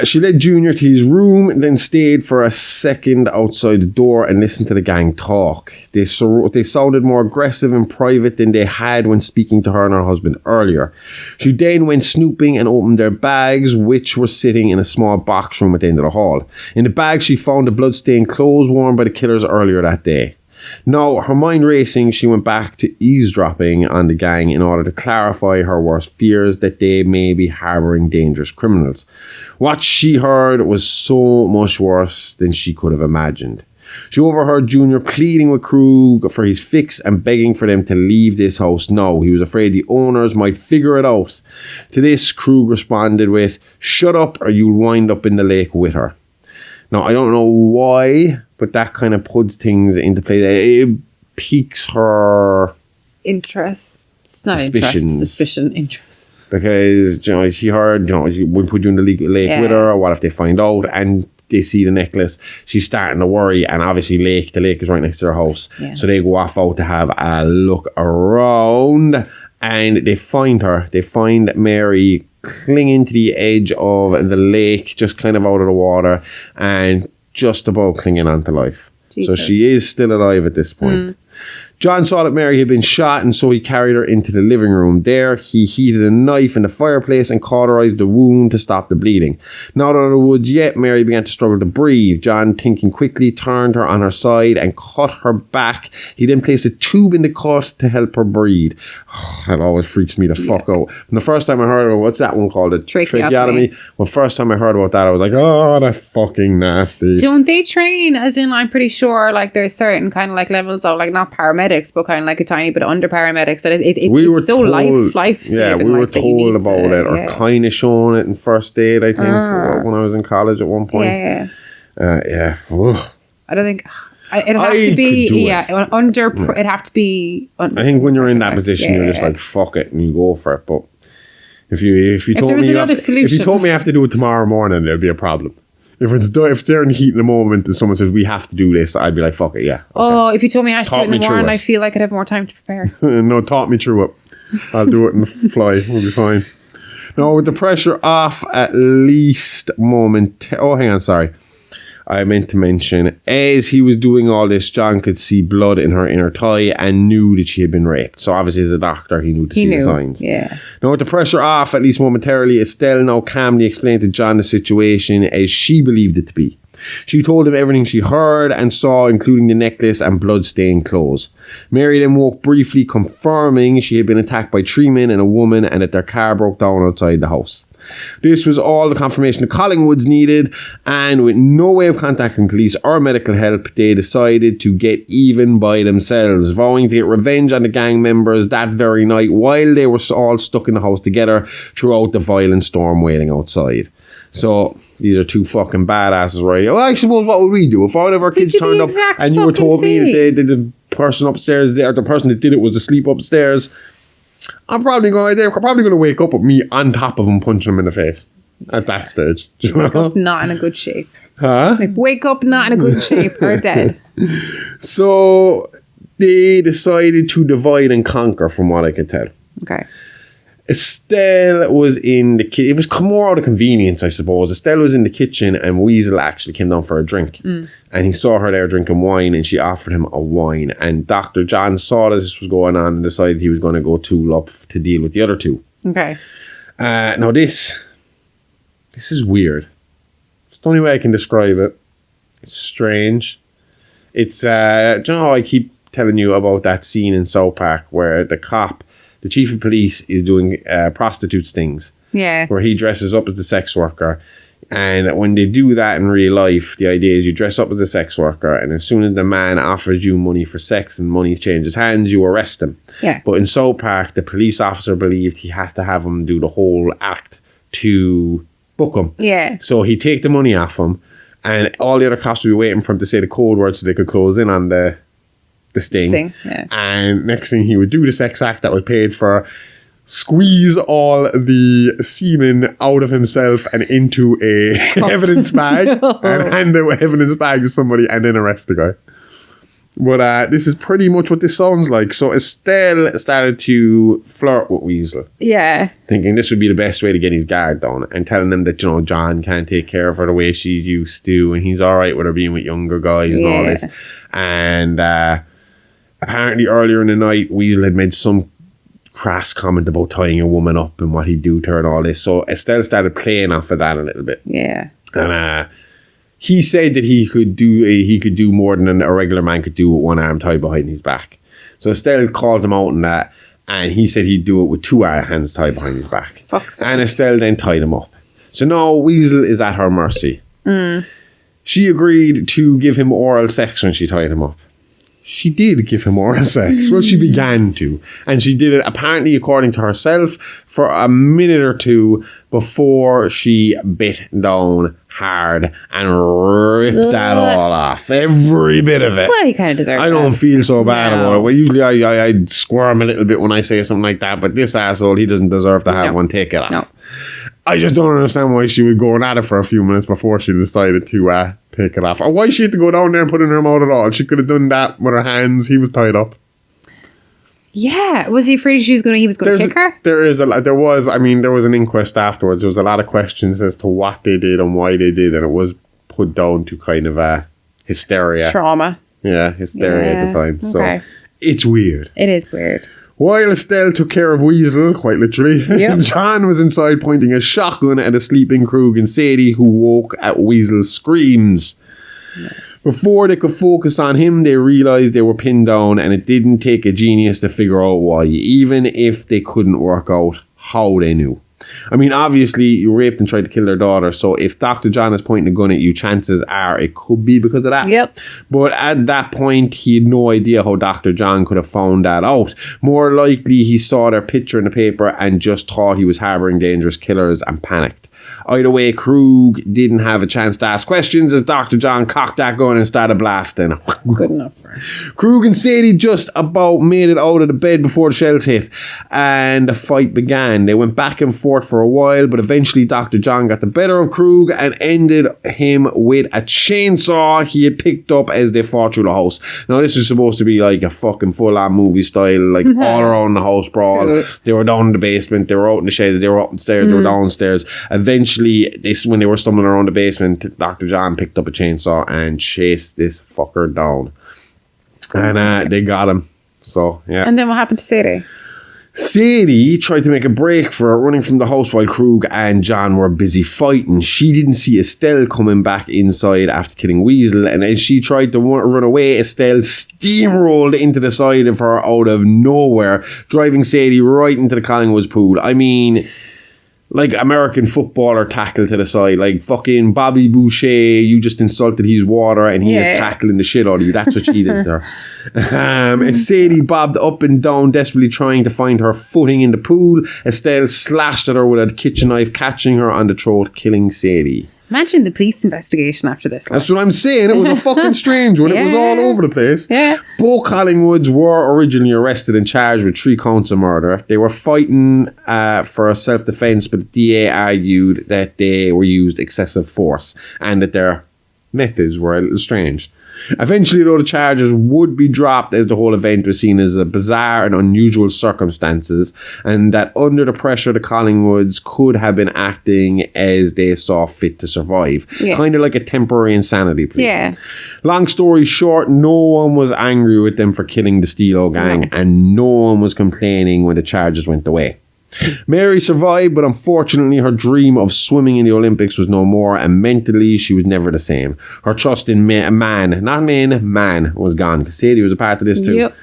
She led Junior to his room, then stayed for a second outside the door and listened to the gang talk. They sounded more aggressive in private than they had when speaking to her and her husband earlier. She then went snooping and opened their bags, which were sitting in a small box room at the end of the hall. In the bag, she found the bloodstained clothes worn by the killers earlier that day. Now, her mind racing, she went back to eavesdropping on the gang in order to clarify her worst fears that they may be harbouring dangerous criminals. What she heard was so much worse than she could have imagined. She overheard Junior pleading with Krug for his fix and begging for them to leave this house now. He was afraid the owners might figure it out. To this, Krug responded with, "Shut up or you'll wind up in the lake with her." Now, I don't know why, but that kind of puts things into play. It piques her interest. It's not suspicions. Interest. Because, she heard, we'll put you in the lake with her, or what if they find out and they see the necklace? She's starting to worry, and obviously the lake is right next to their house. Yeah. So they go off out to have a look around, and they find her. They find Mary clinging to the edge of the lake, just kind of out of the water, and just about clinging on to life. Jesus. So she is still alive at this point. John saw that Mary had been shot, and so he carried her into the living room. There, he heated a knife in the fireplace and cauterized the wound to stop the bleeding. Not out of the woods yet, Mary began to struggle to breathe. John, thinking quickly, turned her on her side and cut her back. He then placed a tube in the cut to help her breathe. That always freaks me the fuck out. And the first time I heard of it, what's that one called? A tracheotomy. Well, first time I heard about that, I was like, oh, that's fucking nasty. Don't they train, as in, I'm pretty sure, like, there's certain kind of, like, levels of, like, not paramedics, but kind of like a tiny bit under paramedics, that it's so life saving. Yeah, we were told about it, or kind of shown it in first aid, I think, when I was in college at one point. Yeah. I don't think it'd have to be it'd have to be. I think when you're in that position, you're just like, fuck it, and you go for it. But if you told me I have to do it tomorrow morning, there'd be a problem. If they're in the heat in the moment and someone says we have to do this, I'd be like, fuck it, yeah. Okay. Oh, if you told me I should do it in the morning, I feel like I'd have more time to prepare. No, talk me through it. I'll do it in the fly. We'll be fine. Now, with the pressure off at least hang on, sorry. I meant to mention, as he was doing all this, John could see blood in her inner thigh and knew that she had been raped. So obviously as a doctor, he knew the signs. Yeah. Now with the pressure off, at least momentarily, Estelle now calmly explained to John the situation as she believed it to be. She told him everything she heard and saw, including the necklace and blood-stained clothes. Mary then woke briefly, confirming she had been attacked by 3 men and a woman and that their car broke down outside the house. This was all the confirmation the Collingwoods needed, and with no way of contacting police or medical help, they decided to get even by themselves, vowing to get revenge on the gang members that very night while they were all stuck in the house together throughout the violent storm wailing outside. So these are two fucking badasses, right? Well, I suppose what would we do if one of our kids turned up and you were told me that the person upstairs there, the person that did it was asleep upstairs? They're probably going to wake up with me on top of him, punching him in the face at that stage. Wake up not in a good shape. Huh? Like, wake up not in a good shape or dead. So they decided to divide and conquer, from what I can tell. Okay. Estelle was in the kitchen. It was more out of convenience, I suppose. Estelle was in the kitchen and Weasel actually came down for a drink. And he saw her there drinking wine and she offered him a wine. And Dr. John saw that this was going on and decided he was going to go tool up to deal with the other two. Okay. Now this is weird. It's the only way I can describe it. It's strange. It's, do you know how I keep telling you about that scene in South Park where the chief of police is doing prostitute stings. Yeah. Where he dresses up as a sex worker. And when they do that in real life, the idea is you dress up as a sex worker and as soon as the man offers you money for sex and money changes hands, you arrest him. Yeah. But in South Park, the police officer believed he had to have him do the whole act to book him. Yeah. So he'd take the money off him, and all the other cops would be waiting for him to say the code word so they could close in on the sting. Yeah. And next thing he would do the sex act that was paid for, squeeze all the semen out of himself and into a evidence bag and hand the evidence bag to somebody and then arrest the guy. But this is pretty much what this sounds like. So Estelle started to flirt with Weasel, Yeah. thinking this would be the best way to get his guard down, and telling him that, you know, John can't take care of her the way she used to, and he's all right with her being with younger guys and all this. And apparently earlier in the night, Weasel had made some crass comment about tying a woman up and what he'd do to her and all this. So Estelle started playing off of that a little bit. Yeah. And he said that he could do more than a regular man could do with one arm tied behind his back. So Estelle called him out on that, and he said he'd do it with two hands tied behind his back. Fuck's sake. And Estelle then tied him up. So now Weasel is at her mercy. She agreed to give him oral sex when she tied him up. She did give him oral sex. Well, she began to. And she did it, apparently, according to herself, for a minute or two before she bit down hard and ripped that all off. Every bit of it. Well, he kind of deserves I don't that. feel so bad No. about it. Well, usually I squirm a little bit when I say something like that, but this asshole, he doesn't deserve to have one. Take it off. No. I just don't understand why she would go at it for a few minutes before she decided to take it off. Or why she had to go down there and put it in her mouth at all. She could have done that with her hands. He was tied up. Yeah. Was he afraid he was going to kick her? There was an inquest afterwards. There was a lot of questions as to what they did and why they did, and it was put down to kind of hysteria. Trauma. Yeah, hysteria at the time. Okay. So it's weird. It is weird. While Estelle took care of Weasel, quite literally, Yep. John was inside pointing a shotgun at a sleeping Krug and Sadie, who woke at Weasel's screams. Before they could focus on him, they realized they were pinned down, and it didn't take a genius to figure out why, even if they couldn't work out how they knew. I mean, obviously, you raped and tried to kill their daughter, so if Dr. John is pointing a gun at you, chances are it could be because of that. Yep. But at that point, he had no idea how Dr. John could have found that out. More likely, he saw their picture in the paper and just thought he was harboring dangerous killers and panicked. Either way, Krug didn't have a chance to ask questions as Dr. John cocked that gun and started blasting. Good enough for him. Krug and Sadie just about made it out of the bed before the shells hit, and the fight began. They went back and forth for a while, but eventually Dr. John got the better of Krug and ended him with a chainsaw he had picked up as they fought through the house. Now, this is supposed to be like a fucking full-on movie style, like all around the house brawl. Cool. They were down in the basement, they were out in the sheds, they were up the stairs, they were downstairs. Eventually, when they were stumbling around the basement, Dr. John picked up a chainsaw and chased this fucker down. And they got him. So, yeah. And then what happened to Sadie? Sadie tried to make a break for it, running from the house while Krug and John were busy fighting. She didn't see Estelle coming back inside after killing Weasel, and as she tried to run away, Estelle steamrolled into the side of her out of nowhere, driving Sadie right into the Collingwoods pool. I mean, like American footballer tackle to the side, like fucking Bobby Boucher, you just insulted his water and he is tackling the shit out of you. That's what she did there. And Sadie bobbed up and down, desperately trying to find her footing in the pool. Estelle slashed at her with a kitchen knife, catching her on the throat, killing Sadie. Imagine the police investigation after this. That's what I'm saying. It was a fucking strange one. It was all over the place. Yeah. Both Collingwoods were originally arrested and charged with 3 counts of murder. They were fighting for self-defense, but the DA argued that they were used excessive force and that their methods were a little strange. Eventually, though, the charges would be dropped as the whole event was seen as a bizarre and unusual circumstances, and that under the pressure, the Collingwoods could have been acting as they saw fit to survive. Yeah. Kind of like a temporary insanity plea. Yeah. Long story short, no one was angry with them for killing the Stillo gang, and no one was complaining when the charges went away. Mary survived, but unfortunately her dream of swimming in the Olympics was no more, and mentally she was never the same. Her trust in man was gone, because Sadie was a part of this too. Yep.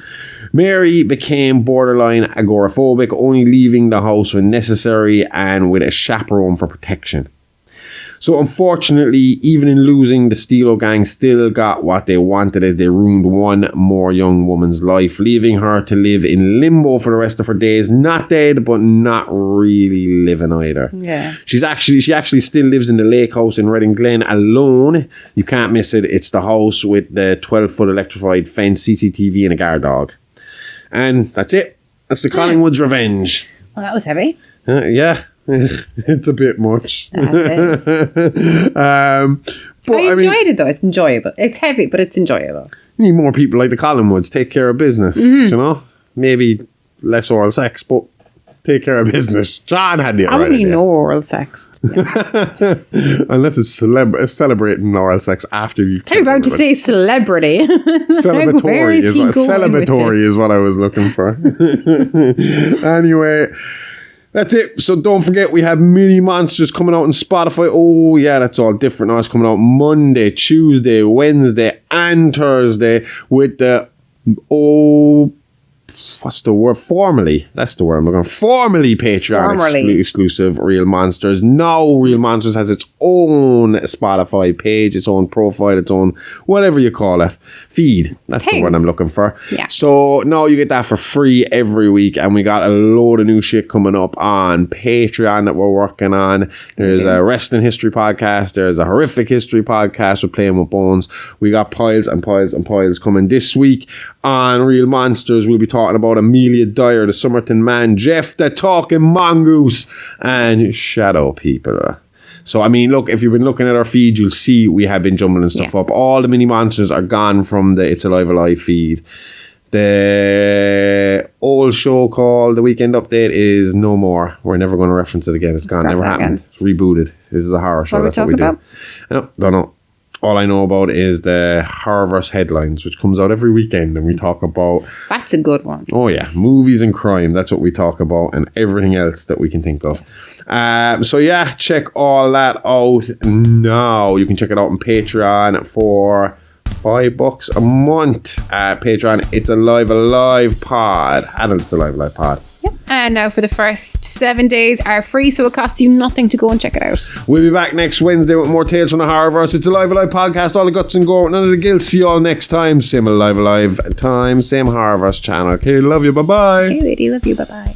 Mary became borderline agoraphobic, only leaving the house when necessary and with a chaperone for protection. So unfortunately, even in losing, the Stillo gang still got what they wanted as they ruined one more young woman's life, leaving her to live in limbo for the rest of her days. Not dead, but not really living either. Yeah. She actually still lives in the lake house in Reading Glen alone. You can't miss it. It's the house with the 12-foot electrified fence, CCTV, and a guard dog. And that's it. That's the Collingwoods Revenge. Well, that was heavy. Yeah. It's a bit much. But I enjoyed it though. It's enjoyable. It's heavy, but it's enjoyable. You need more people like the Collingwoods. Take care of business. You know? Maybe less oral sex, but take care of business. John had the I right only idea. know oral sex. Unless it's celebrating oral sex after you. I'm about to say celebrity. Celebratory is what I was looking for. Anyway, that's it. So don't forget, we have Mini Monsters coming out on Spotify. Oh yeah, that's all different now. It's coming out Monday, Tuesday, Wednesday, and Thursday with the what's the word? Formally. That's the word I'm looking for. Formally Patreon exclusive Real Monsters. Now Real Monsters has its own Spotify page, its own profile, its own whatever you call it. Feed. That's the word I'm looking for. Yeah. So now you get that for free every week, and we got a load of new shit coming up on Patreon that we're working on. There's a wrestling history podcast. There's a horrific history podcast with Playing with Bones. We got piles and piles and piles coming this week. On Real Monsters, we'll be talking about Amelia Dyer, the Somerton Man, Jeff the Talking Mongoose, and Shadow People. So, I mean, look, if you've been looking at our feed, you'll see we have been jumbling stuff up. All the Mini Monsters are gone from the It's Alive Alive feed. The old show called The Weekend Update is no more. We're never going to reference it again. It's gone. Never happened. It's rebooted. This is a horror show. What are we talking about? I don't know. All I know about is the Horrorverse Headlines, which comes out every weekend, and we talk about... That's a good one. Oh yeah, movies and crime. That's what we talk about, and everything else that we can think of. So yeah, check all that out now. You can check it out on Patreon for $5 a month. Patreon, It's Alive Pod. And It's Alive Pod. Yep. And now for the first 7 days are free, so it costs you nothing to go and check it out. We'll be back next Wednesday with more tales from the Horrorverse. It's Alive podcast, all the guts and gore, none of the guilt. See you all next time. Same Alive time, same Horrorverse channel. Okay, love you, bye-bye. Okay, lady, love you, bye-bye.